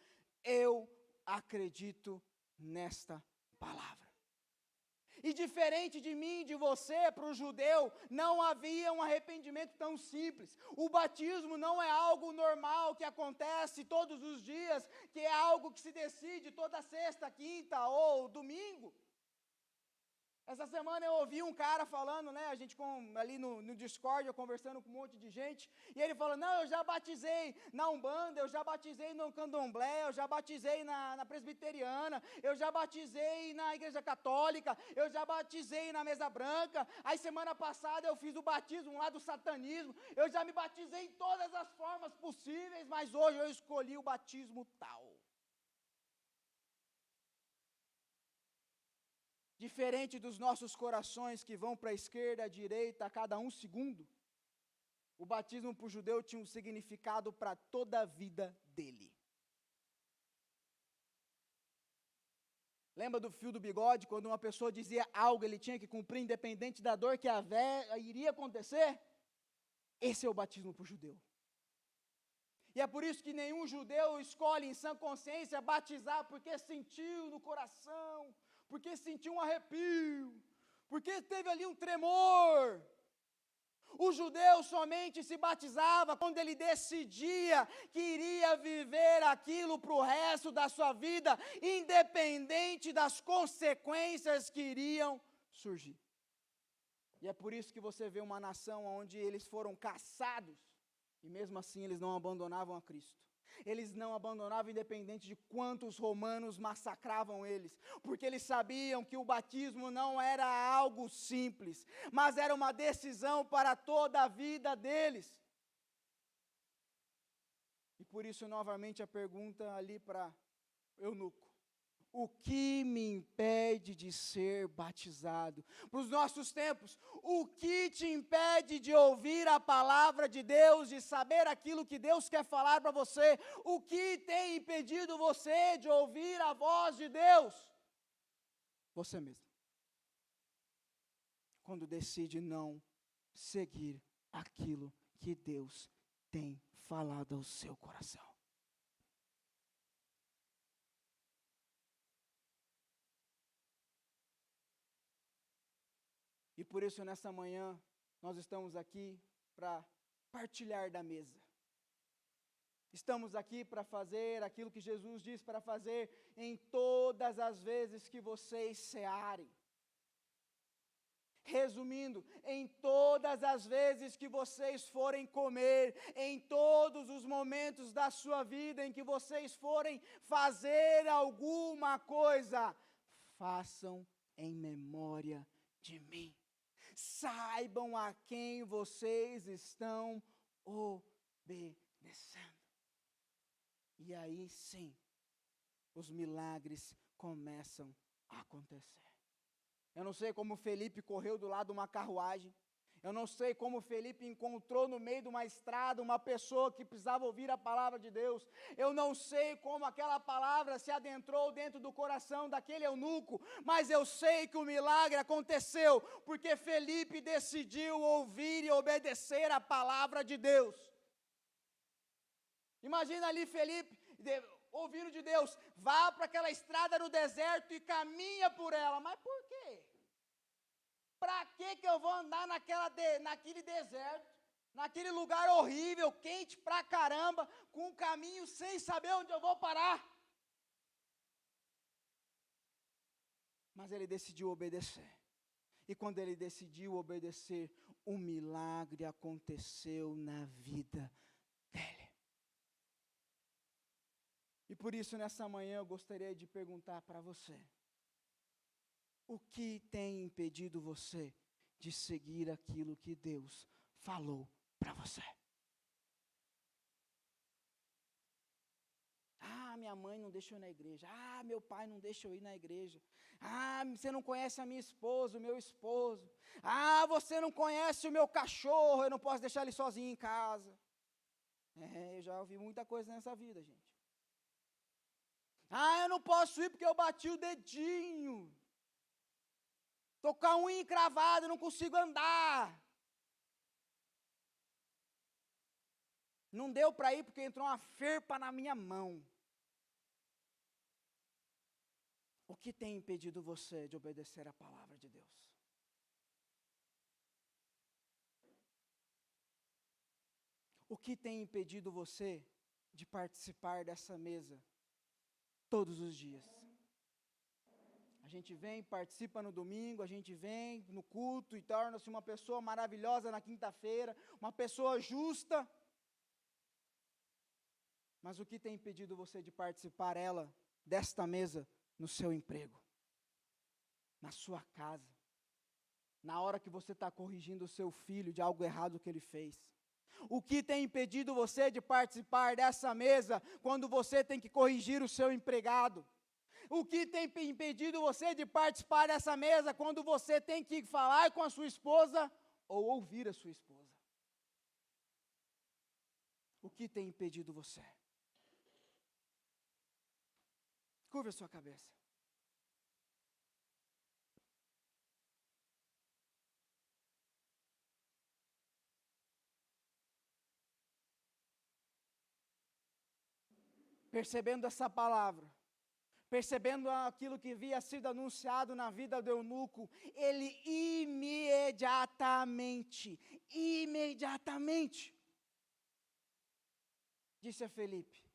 eu acredito nesta palavra. E diferente de mim, de você, para o judeu, não havia um arrependimento tão simples. O batismo não é algo normal que acontece todos os dias, que é algo que se decide toda sexta, quinta ou domingo. Essa semana eu ouvi um cara falando, a gente ali no Discord, eu conversando com um monte de gente, e ele falou, não, eu já batizei na Umbanda, eu já batizei no Candomblé, eu já batizei na Presbiteriana, eu já batizei na Igreja Católica, eu já batizei na Mesa Branca, aí semana passada eu fiz o batismo lá do satanismo, eu já me batizei em todas as formas possíveis, mas hoje eu escolhi o batismo tal. Diferente dos nossos corações que vão para a esquerda, à direita, a cada um segundo, o batismo para o judeu tinha um significado para toda a vida dele. Lembra do fio do bigode, quando uma pessoa dizia algo, ele tinha que cumprir, independente da dor que iria acontecer? Esse é o batismo para o judeu. E é por isso que nenhum judeu escolhe em sã consciência batizar, porque sentiu no coração, porque sentiu um arrepio, porque teve ali um tremor. O judeu somente se batizava quando ele decidia que iria viver aquilo para o resto da sua vida, independente das consequências que iriam surgir. E é por isso que você vê uma nação onde eles foram caçados, e mesmo assim eles não abandonavam a Cristo. Eles não abandonavam independente de quantos romanos massacravam eles, porque eles sabiam que o batismo não era algo simples, mas era uma decisão para toda a vida deles. E por isso, novamente, a pergunta ali para eunuco: o que me impede de ser batizado? Para os nossos tempos, o que te impede de ouvir a palavra de Deus, de saber aquilo que Deus quer falar para você? O que tem impedido você de ouvir a voz de Deus? Você mesmo. Quando decide não seguir aquilo que Deus tem falado ao seu coração. E por isso, nessa manhã, nós estamos aqui para partilhar da mesa. Estamos aqui para fazer aquilo que Jesus disse para fazer em todas as vezes que vocês cearem. Resumindo, em todas as vezes que vocês forem comer, em todos os momentos da sua vida em que vocês forem fazer alguma coisa, façam em memória de mim. Saibam a quem vocês estão obedecendo. E aí sim, os milagres começam a acontecer. Eu não sei como Felipe correu do lado de uma carruagem. Eu não sei como Felipe encontrou no meio de uma estrada uma pessoa que precisava ouvir a palavra de Deus. Eu não sei como aquela palavra se adentrou dentro do coração daquele eunuco, mas eu sei que o milagre aconteceu, porque Felipe decidiu ouvir e obedecer a palavra de Deus. Imagina ali Felipe, ouvindo de Deus, vá para aquela estrada no deserto e caminha por ela. Mas por quê? Para que eu vou andar naquele deserto, naquele lugar horrível, quente pra caramba, com um caminho sem saber onde eu vou parar? Mas ele decidiu obedecer. E quando ele decidiu obedecer, um milagre aconteceu na vida dele. E por isso, nessa manhã, eu gostaria de perguntar para você: o que tem impedido você de seguir aquilo que Deus falou para você? Ah, minha mãe não deixa eu ir na igreja. Ah, meu pai não deixa eu ir na igreja. Ah, você não conhece a minha esposa, o meu esposo. Ah, você não conhece o meu cachorro, eu não posso deixar ele sozinho em casa. Eu já ouvi muita coisa nessa vida, gente. Ah, eu não posso ir porque eu bati o dedinho. Estou com a unha encravada, não consigo andar. Não deu para ir porque entrou uma ferpa na minha mão. O que tem impedido você de obedecer a palavra de Deus? O que tem impedido você de participar dessa mesa todos os dias? A gente vem, participa no domingo, a gente vem no culto e torna-se uma pessoa maravilhosa na quinta-feira, uma pessoa justa. Mas o que tem impedido você de participar desta mesa no seu emprego, na sua casa, na hora que você está corrigindo o seu filho de algo errado que ele fez? O que tem impedido você de participar dessa mesa quando você tem que corrigir o seu empregado? O que tem impedido você de participar dessa mesa quando você tem que falar com a sua esposa ou ouvir a sua esposa? O que tem impedido você? Curva a sua cabeça. Percebendo essa palavra, percebendo aquilo que havia sido anunciado na vida do eunuco, ele imediatamente, disse a Felipe: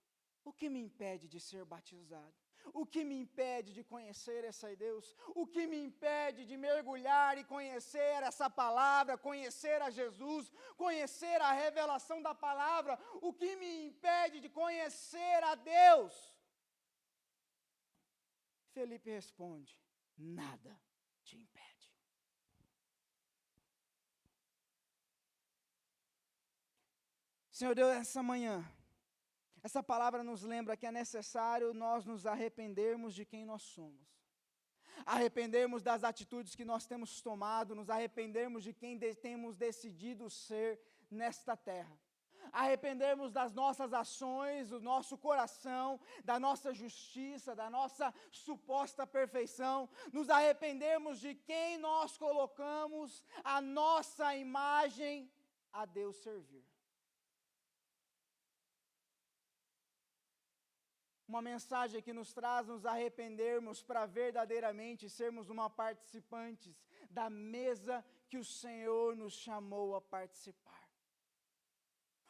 o que me impede de ser batizado? O que me impede de conhecer esse Deus? O que me impede de mergulhar e conhecer essa palavra, conhecer a Jesus, conhecer a revelação da palavra? O que me impede de conhecer a Deus? Felipe responde: nada te impede. Senhor Deus, essa manhã, essa palavra nos lembra que é necessário nós nos arrependermos de quem nós somos. Arrependermos das atitudes que nós temos tomado, nos arrependermos de quem temos decidido ser nesta terra. Arrependermos das nossas ações, do nosso coração, da nossa justiça, da nossa suposta perfeição. Nos arrependermos de quem nós colocamos a nossa imagem a Deus servir. Uma mensagem que nos traz nos arrependermos para verdadeiramente sermos participantes da mesa que o Senhor nos chamou a participar.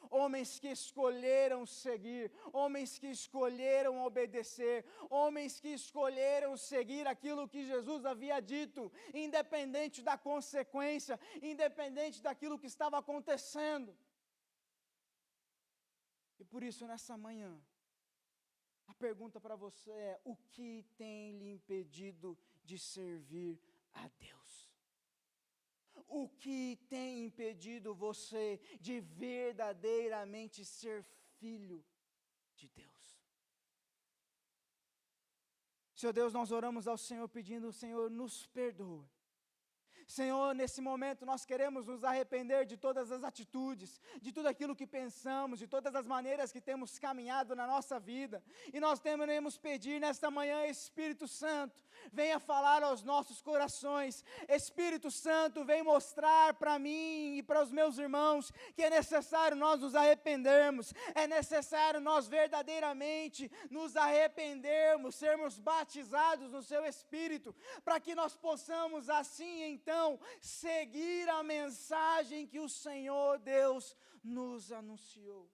Homens que escolheram seguir, homens que escolheram obedecer, homens que escolheram seguir aquilo que Jesus havia dito, independente da consequência, independente daquilo que estava acontecendo. E por isso, nessa manhã, a pergunta para você é: o que tem lhe impedido de servir a Deus? O que tem impedido você de verdadeiramente ser filho de Deus? Senhor Deus, nós oramos ao Senhor pedindo: Senhor, nos perdoe. Senhor, nesse momento nós queremos nos arrepender de todas as atitudes, de tudo aquilo que pensamos, de todas as maneiras que temos caminhado na nossa vida. E nós queremos pedir nesta manhã: Espírito Santo, venha falar aos nossos corações. Espírito Santo, vem mostrar para mim e para os meus irmãos que é necessário nós nos arrependermos, é necessário nós verdadeiramente nos arrependermos, sermos batizados no Seu Espírito, para que nós possamos assim então seguir a mensagem que o Senhor Deus nos anunciou.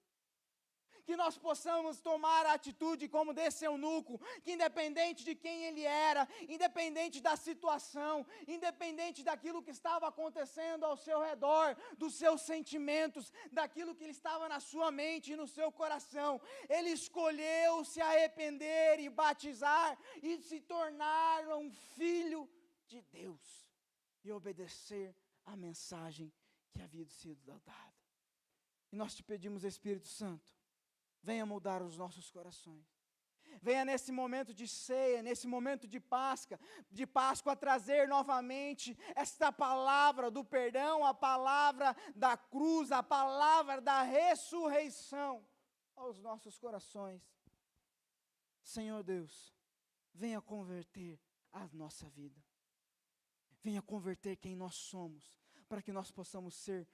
que nós possamos tomar a atitude como desse eunuco, que independente de quem ele era, independente da situação, independente daquilo que estava acontecendo ao seu redor, dos seus sentimentos, daquilo que estava na sua mente e no seu coração, ele escolheu se arrepender e batizar e se tornar um filho de Deus e obedecer a mensagem que havia sido dada. E nós te pedimos, Espírito Santo, venha mudar os nossos corações. Venha nesse momento de ceia, nesse momento de Páscoa, trazer novamente esta palavra do perdão, a palavra da cruz, a palavra da ressurreição aos nossos corações. Senhor Deus, venha converter a nossa vida. Venha converter quem nós somos, para que nós possamos ser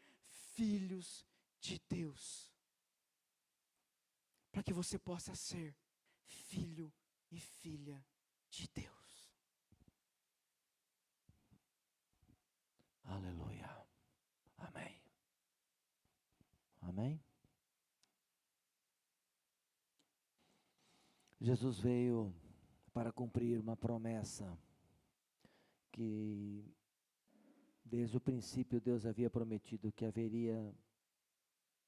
filhos de Deus. Para que você possa ser filho e filha de Deus.
Aleluia. Amém. Amém. Jesus veio para cumprir uma promessa que desde o princípio Deus havia prometido que haveria,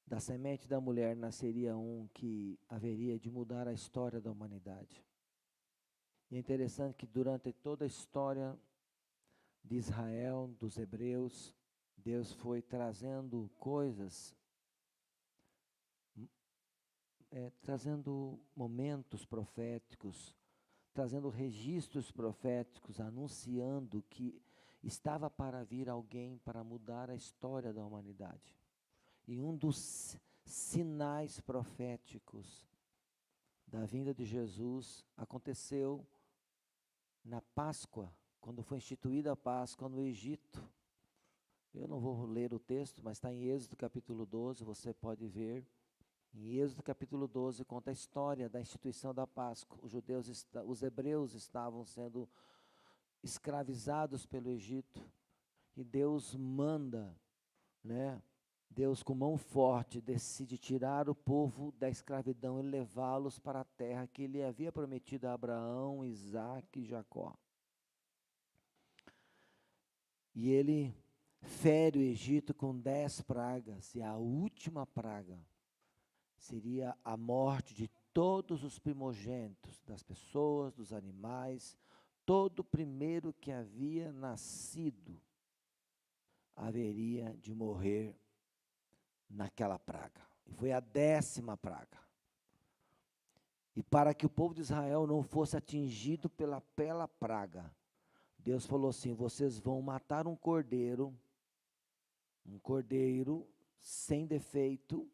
da semente da mulher nasceria um que haveria de mudar a história da humanidade. E é interessante que durante toda a história de Israel, dos hebreus, Deus foi trazendo coisas, trazendo momentos proféticos, trazendo registros proféticos, anunciando que estava para vir alguém para mudar a história da humanidade. E um dos sinais proféticos da vinda de Jesus aconteceu na Páscoa, quando foi instituída a Páscoa no Egito. Eu não vou ler o texto, mas está em Êxodo capítulo 12, você pode ver. Em Êxodo capítulo 12 conta a história da instituição da Páscoa. Os hebreus estavam sendo escravizados pelo Egito e Deus manda, Deus com mão forte decide tirar o povo da escravidão e levá-los para a terra que ele havia prometido a Abraão, Isaque e Jacó. E ele fere o Egito com 10 pragas, e a última praga seria a morte de todos os primogênitos, das pessoas, dos animais, todo primeiro que havia nascido haveria de morrer naquela praga. E foi a 10ª praga. E para que o povo de Israel não fosse atingido pela praga, Deus falou assim: vocês vão matar um cordeiro sem defeito,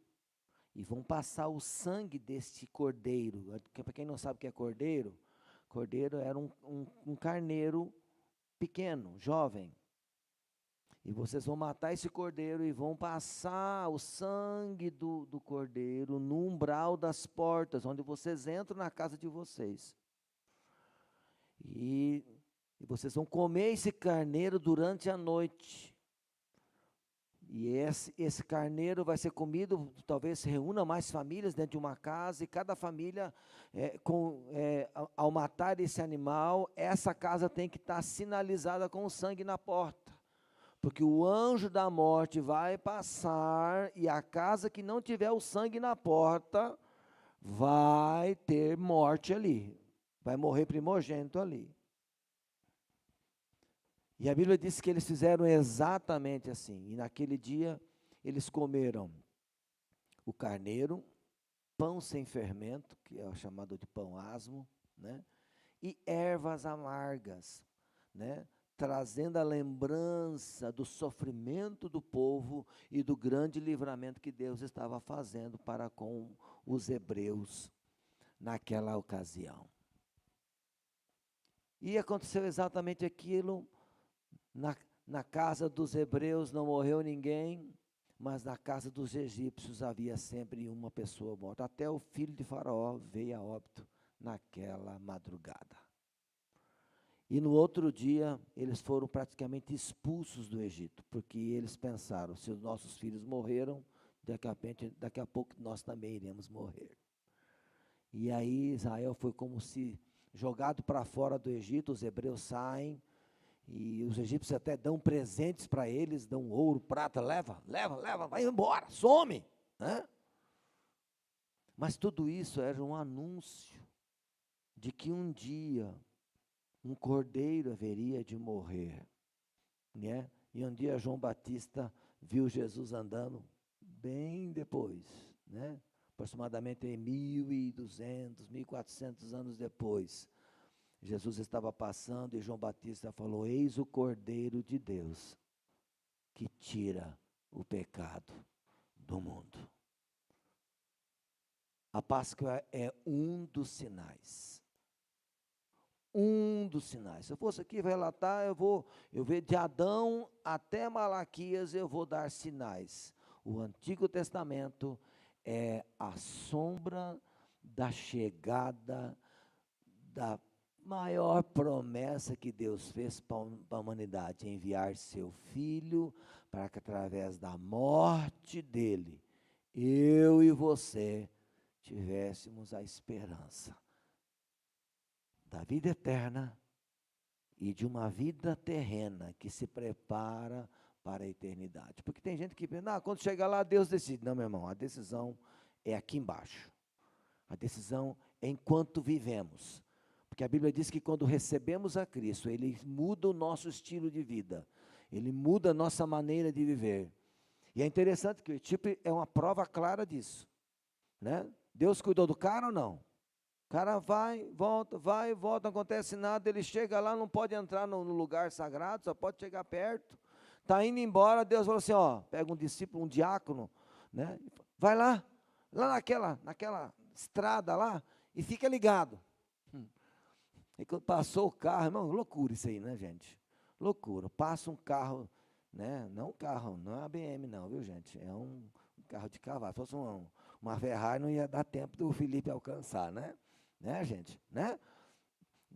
e vão passar o sangue deste cordeiro. Para quem não sabe o que é cordeiro, cordeiro era um carneiro pequeno, jovem. E vocês vão matar esse cordeiro e vão passar o sangue do cordeiro no umbral das portas, onde vocês entram na casa de vocês. E vocês vão comer esse carneiro durante a noite. E esse carneiro vai ser comido, talvez se reúna mais famílias dentro de uma casa, e cada família, ao matar esse animal, essa casa tem que estar sinalizada com o sangue na porta. Porque o anjo da morte vai passar, e a casa que não tiver o sangue na porta, vai ter morte ali. Vai morrer primogênito ali. E a Bíblia diz que eles fizeram exatamente assim. E naquele dia, eles comeram o carneiro, pão sem fermento, que é o chamado de pão asmo, e ervas amargas, trazendo a lembrança do sofrimento do povo e do grande livramento que Deus estava fazendo para com os hebreus naquela ocasião. E aconteceu exatamente aquilo. Na casa dos hebreus não morreu ninguém, mas na casa dos egípcios havia sempre uma pessoa morta. Até o filho de Faraó veio a óbito naquela madrugada. E no outro dia, eles foram praticamente expulsos do Egito, porque eles pensaram: se os nossos filhos morreram, daqui a pouco nós também iremos morrer. E aí Israel foi como se jogado para fora do Egito, os hebreus saem, e os egípcios até dão presentes para eles, dão ouro, prata, leva, vai embora, some, né? Mas tudo isso era um anúncio de que um dia um cordeiro haveria de morrer, né? E um dia João Batista viu Jesus andando bem depois, né? Aproximadamente 1.200, 1.400 anos depois. Jesus estava passando e João Batista falou: eis o Cordeiro de Deus, que tira o pecado do mundo. A Páscoa é um dos sinais. Um dos sinais. Se eu fosse aqui relatar, eu ver de Adão até Malaquias, eu vou dar sinais. O Antigo Testamento é a sombra da chegada da maior promessa que Deus fez para a humanidade, enviar seu Filho, para que através da morte dele, eu e você tivéssemos a esperança da vida eterna e de uma vida terrena que se prepara para a eternidade. Porque tem gente que pensa, quando chegar lá, Deus decide. Não, meu irmão, a decisão é aqui embaixo. A decisão é enquanto vivemos. Porque a Bíblia diz que quando recebemos a Cristo, Ele muda o nosso estilo de vida. Ele muda a nossa maneira de viver. E é interessante que o Etíope é uma prova clara disso, né? Deus cuidou do cara ou não? O cara vai, volta, não acontece nada, ele chega lá, não pode entrar no lugar sagrado, só pode chegar perto. Está indo embora, Deus falou assim, pega um discípulo, um diácono, né? Vai lá naquela estrada lá, e fica ligado. E quando passou o carro, irmão, loucura isso aí, né, gente? Loucura. Passa um carro, né? Não um carro, não é uma BM não, viu, gente? É um carro de cavalo. Se fosse uma Ferrari, não ia dar tempo do Felipe alcançar, né? Né, gente? Né?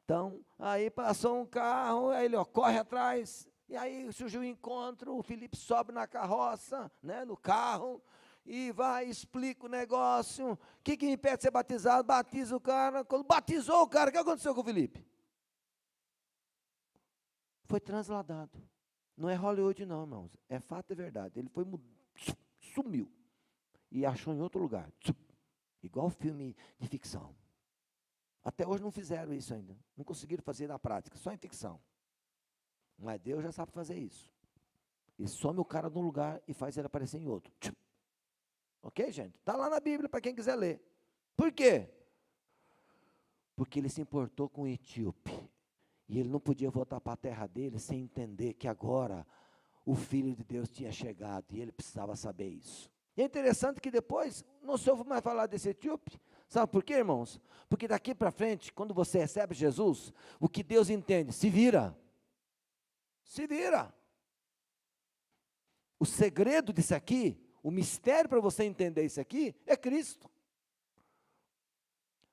Então, aí passou um carro, aí ele corre atrás, e aí surgiu o encontro, o Felipe sobe na carroça, né, no carro, e vai, explica o negócio. O que me impede de ser batizado? Batiza o cara. Quando batizou o cara, o que aconteceu com o Felipe? Foi transladado. Não é Hollywood não, irmãos. É fato e verdade. Ele sumiu. E achou em outro lugar. Igual filme de ficção. Até hoje não fizeram isso ainda. Não conseguiram fazer na prática, só em ficção. Mas Deus já sabe fazer isso. Ele some o cara num lugar e faz ele aparecer em outro. Ok, gente? Está lá na Bíblia para quem quiser ler. Por quê? Porque ele se importou com o etíope. E ele não podia voltar para a terra dele sem entender que agora o Filho de Deus tinha chegado e ele precisava saber isso. E é interessante que depois não se ouve mais falar desse etíope. Sabe por quê, irmãos? Porque daqui para frente, quando você recebe Jesus, o que Deus entende? Se vira. Se vira. O segredo disso aqui, o mistério para você entender isso aqui, é Cristo.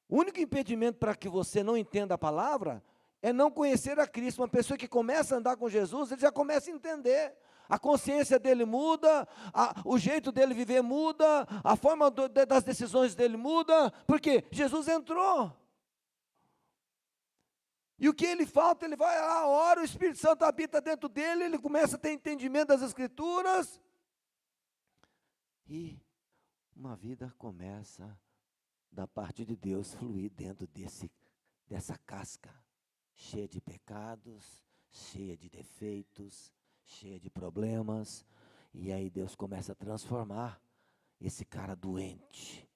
O único impedimento para que você não entenda a palavra é não conhecer a Cristo. Uma pessoa que começa a andar com Jesus, ele já começa a entender. A consciência dele muda, o jeito dele viver muda, a forma das decisões dele muda, porque Jesus entrou. E o que ele falta, ele vai lá, ora, o Espírito Santo habita dentro dele, ele começa a ter entendimento das Escrituras, e uma vida começa, da parte de Deus, fluir dentro dessa casca, cheia de pecados, cheia de defeitos, cheia de problemas, e aí Deus começa a transformar esse cara doente,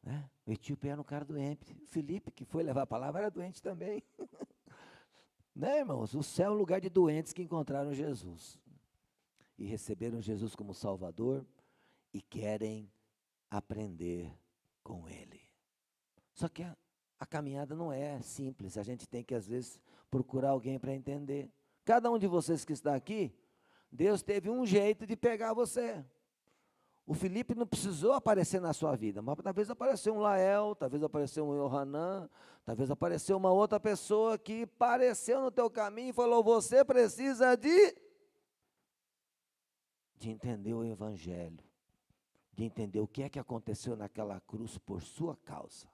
né? O etíope era um cara doente, o Felipe, que foi levar a palavra, era doente também, né, irmãos? O céu é um lugar de doentes que encontraram Jesus, e receberam Jesus como Salvador, e querem aprender com Ele. Só que a caminhada não é simples, a gente tem que às vezes procurar alguém para entender. Cada um de vocês que está aqui, Deus teve um jeito de pegar você. O Felipe não precisou aparecer na sua vida, mas talvez apareceu um Lael, talvez apareceu um Yohanan, talvez apareceu uma outra pessoa que apareceu no teu caminho e falou, você precisa de entender o Evangelho, de entender o que é que aconteceu naquela cruz por sua causa.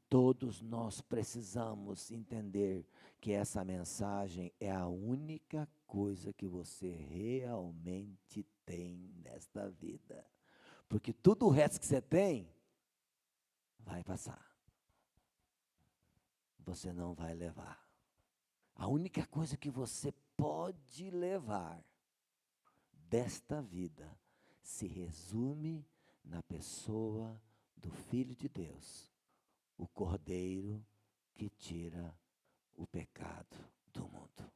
todos nós precisamos entender que essa mensagem é a única coisa que você realmente tem nesta vida. Porque tudo o resto que você tem vai passar. Você não vai levar. A única coisa que você pode levar desta vida se resume na pessoa do Filho de Deus, o Cordeiro que tira o pecado do mundo.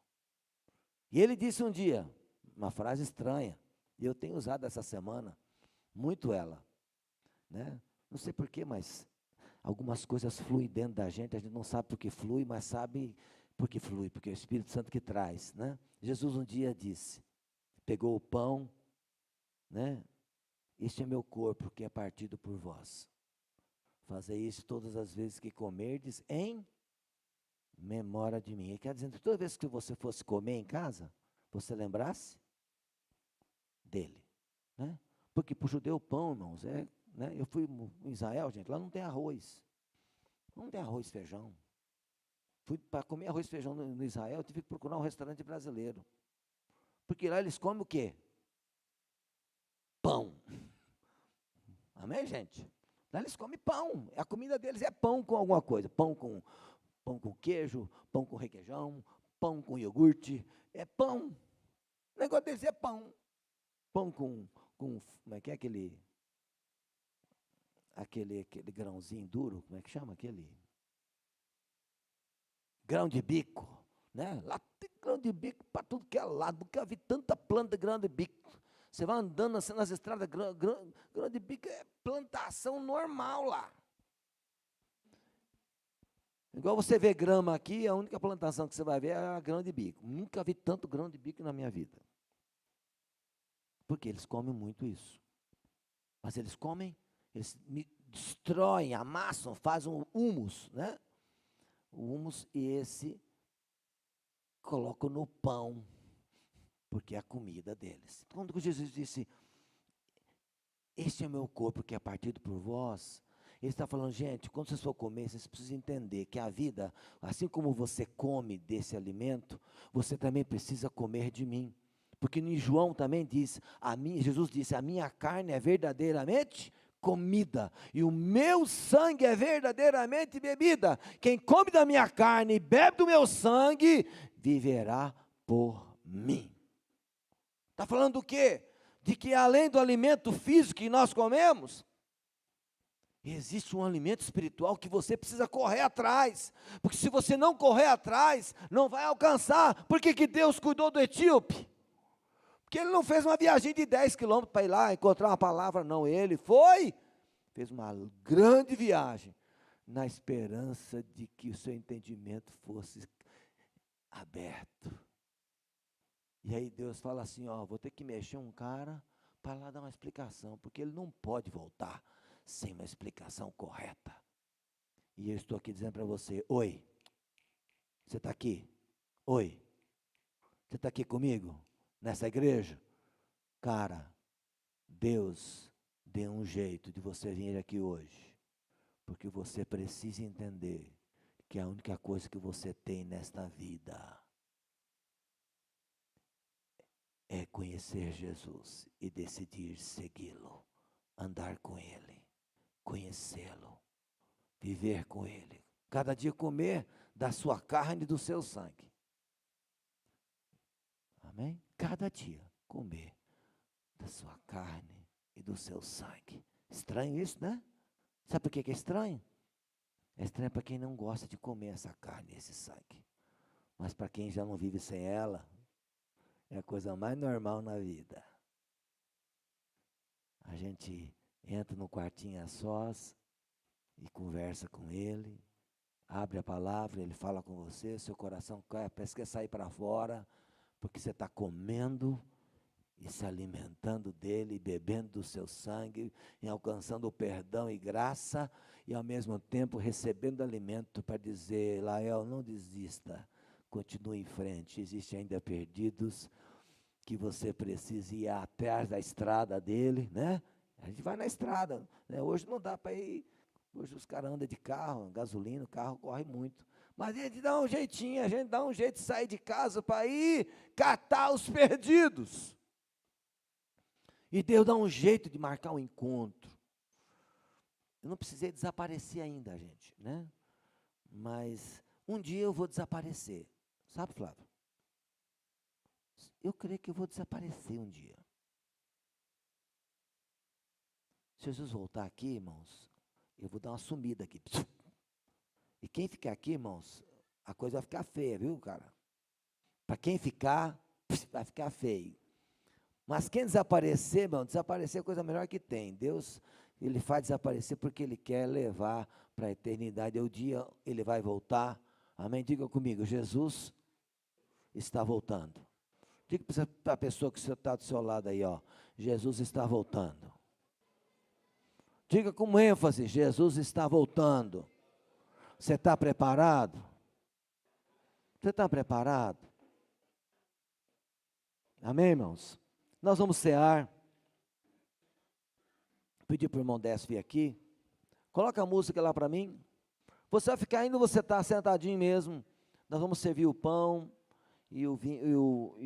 E ele disse um dia, uma frase estranha, e eu tenho usado essa semana, muito ela, né? Não sei porquê, mas algumas coisas fluem dentro da gente, a gente não sabe por que flui, mas sabe por que flui, porque é o Espírito Santo que traz, né? Jesus um dia disse, pegou o pão, né? Este é meu corpo que é partido por vós. Fazei isso todas as vezes que comerdes em memória de mim. Ele quer dizer que toda vez que você fosse comer em casa, você lembrasse dele, né? Porque para o judeu o pão, irmãos, né? Eu fui em Israel, gente, lá não tem arroz. Não tem arroz e feijão. Fui para comer arroz e feijão no Israel, eu tive que procurar um restaurante brasileiro. Porque lá eles comem o quê? Pão. Amém, gente? Lá eles comem pão. A comida deles é pão com alguma coisa. Pão com queijo, pão com requeijão, pão com iogurte. É pão. O negócio deles é pão. Pão com como é que é aquele grãozinho duro, como é que chama aquele? Grão de bico, né? Lá tem grão de bico para tudo que é lado. Nunca vi tanta planta de grão de bico. Você vai andando assim nas estradas, grão de bico é plantação normal lá. Igual você vê grama aqui, a única plantação que você vai ver é a grão de bico. Nunca vi tanto grão de bico na minha vida. Porque eles comem muito isso. Mas eles comem, eles destroem, amassam, fazem um humus, né? O humus e esse colocam no pão, porque é a comida deles. Quando Jesus disse, este é o meu corpo que é partido por vós, ele está falando, gente, quando vocês for comer, vocês precisam entender que a vida, assim como você come desse alimento, você também precisa comer de mim. Porque em João também diz, Jesus disse, a minha carne é verdadeiramente comida, e o meu sangue é verdadeiramente bebida. Quem come da minha carne e bebe do meu sangue, viverá por mim. Está falando do quê? De que além do alimento físico que nós comemos, existe um alimento espiritual que você precisa correr atrás, porque se você não correr atrás, não vai alcançar. Por que Deus cuidou do etíope? Porque ele não fez uma viagem de 10 quilômetros para ir lá encontrar uma palavra, não. Ele fez uma grande viagem, na esperança de que o seu entendimento fosse aberto. E aí Deus fala assim, vou ter que mexer um cara para lá dar uma explicação, porque ele não pode voltar sem uma explicação correta. E eu estou aqui dizendo para você, oi, você está aqui? Oi, você está aqui comigo? Nessa igreja? Cara, Deus deu um jeito de você vir aqui hoje, porque você precisa entender que a única coisa que você tem nesta vida é conhecer Jesus e decidir segui-lo, andar com Ele, conhecê-lo, viver com Ele, cada dia comer da sua carne e do seu sangue. Amém? Cada dia comer da sua carne e do seu sangue. Estranho isso, né? Sabe por que é estranho? É estranho para quem não gosta de comer essa carne e esse sangue. Mas para quem já não vive sem ela, é a coisa mais normal na vida. A gente entra no quartinho a sós e conversa com ele, abre a palavra, ele fala com você, seu coração parece que quer sair para fora, porque você está comendo e se alimentando dele, bebendo do seu sangue, e alcançando o perdão e graça, e ao mesmo tempo recebendo alimento para dizer, Lael, não desista, continue em frente, existem ainda perdidos, que você precisa ir atrás da estrada dele, né? A gente vai na estrada, né? Hoje não dá para ir Hoje os caras andam de carro, gasolina, o carro corre muito. Mas a gente dá um jeitinho, a gente dá um jeito de sair de casa para ir catar os perdidos. E Deus dá um jeito de marcar um encontro. Eu não precisei desaparecer ainda, gente, né? Mas um dia eu vou desaparecer. Sabe, Flávio? Eu creio que eu vou desaparecer um dia. Se Jesus voltar aqui, irmãos, eu vou dar uma sumida aqui. E quem ficar aqui, irmãos, a coisa vai ficar feia, viu, cara? Para quem ficar, vai ficar feio. Mas quem desaparecer, irmão, desaparecer é a coisa melhor que tem. Deus, Ele faz desaparecer porque Ele quer levar para a eternidade. É o dia Ele vai voltar. Amém? Diga comigo, Jesus está voltando. Diga para a pessoa que está do seu lado aí, ó. Jesus está voltando. Diga com ênfase, Jesus está voltando. Você está preparado? Você está preparado? Amém, irmãos? Nós vamos cear. Pedir para o irmão Décio vir aqui. Coloca a música lá para mim. Você vai ficar ainda, você está sentadinho mesmo. Nós vamos servir o pão e o vinho,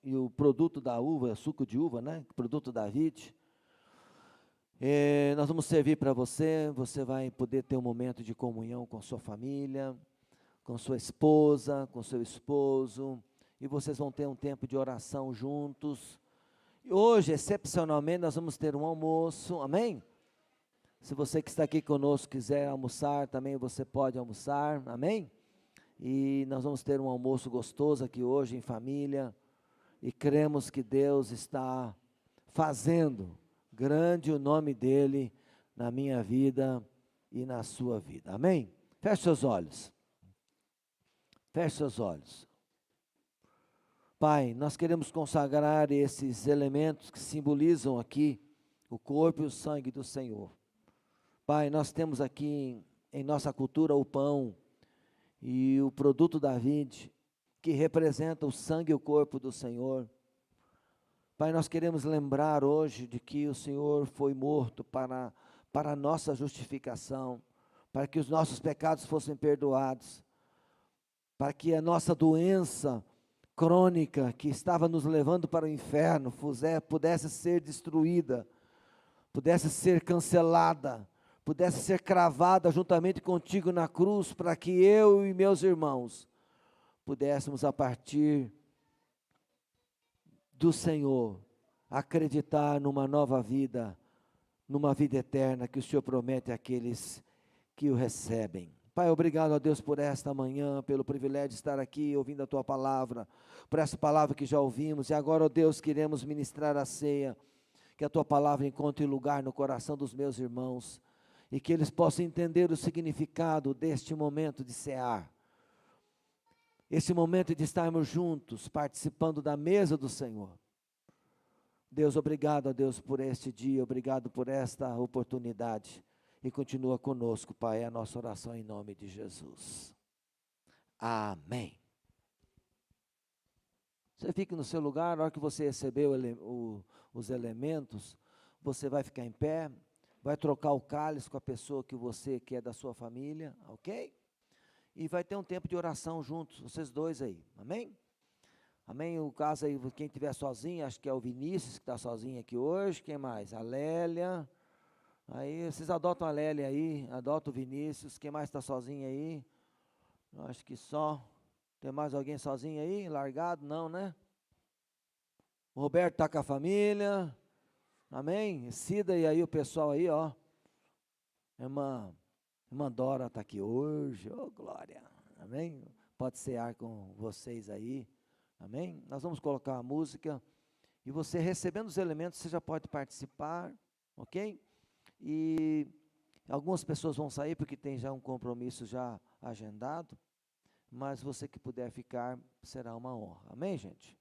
e o produto da uva, suco de uva, né? Produto da vide. Nós vamos servir para você. Você vai poder ter um momento de comunhão com sua família, com sua esposa, com seu esposo. E vocês vão ter um tempo de oração juntos. E hoje, excepcionalmente, nós vamos ter um almoço, amém? Se você que está aqui conosco quiser almoçar, também você pode almoçar, amém? E nós vamos ter um almoço gostoso aqui hoje em família. E cremos que Deus está fazendo grande o nome dEle na minha vida e na sua vida, amém? Feche seus olhos. Feche seus olhos. Pai, nós queremos consagrar esses elementos que simbolizam aqui o corpo e o sangue do Senhor. Pai, nós temos aqui em nossa cultura o pão e o produto da vide, que representa o sangue e o corpo do Senhor. Pai, nós queremos lembrar hoje de que o Senhor foi morto para a nossa justificação, para que os nossos pecados fossem perdoados, para que a nossa doença crônica que estava nos levando para o inferno pudesse ser destruída, pudesse ser cancelada, pudesse ser cravada juntamente contigo na cruz, para que eu e meus irmãos pudéssemos, a partir do Senhor, acreditar numa nova vida, numa vida eterna que o Senhor promete àqueles que o recebem. Pai, obrigado a Deus por esta manhã, pelo privilégio de estar aqui ouvindo a Tua palavra, por essa palavra que já ouvimos, e agora, ó Deus, queremos ministrar a ceia, que a Tua palavra encontre lugar no coração dos meus irmãos, e que eles possam entender o significado deste momento de cear, esse momento de estarmos juntos, participando da mesa do Senhor. Deus, obrigado a Deus por este dia, obrigado por esta oportunidade, e continua conosco, Pai, é a nossa oração em nome de Jesus. Amém. Você fica no seu lugar, na hora que você receber os elementos, você vai ficar em pé, vai trocar o cálice com a pessoa que você quer da sua família, ok? E vai ter um tempo de oração juntos, vocês dois aí, amém? Amém? O caso aí, quem estiver sozinho, acho que é o Vinícius que está sozinho aqui hoje, quem mais? A Lélia. Aí vocês adotam a Lélia aí, adotam o Vinícius, quem mais está sozinho aí? Eu acho que só. Tem mais alguém sozinho aí, largado? Não, né? O Roberto está com a família, amém? Cida e aí o pessoal aí, ó. Irmã Dora está aqui hoje, ô glória, amém? Pode cear com vocês aí, amém? Nós vamos colocar a música, e você recebendo os elementos, você já pode participar, ok? E algumas pessoas vão sair porque tem já um compromisso já agendado, mas você que puder ficar, será uma honra, amém, gente?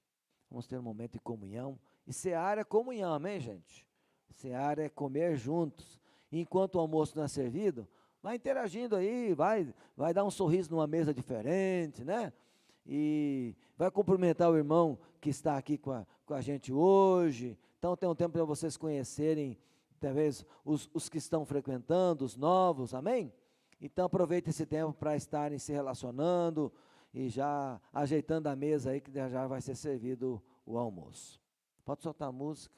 Vamos ter um momento de comunhão, e cear é comunhão, amém, gente? Cear é comer juntos, e enquanto o almoço não é servido, vai interagindo aí, vai dar um sorriso numa mesa diferente, né? E vai cumprimentar o irmão que está aqui com a gente hoje. Então tem um tempo para vocês conhecerem talvez os que estão frequentando, os novos, amém? Então aproveite esse tempo para estarem se relacionando e já ajeitando a mesa aí, que já vai ser servido o almoço. Pode soltar a música.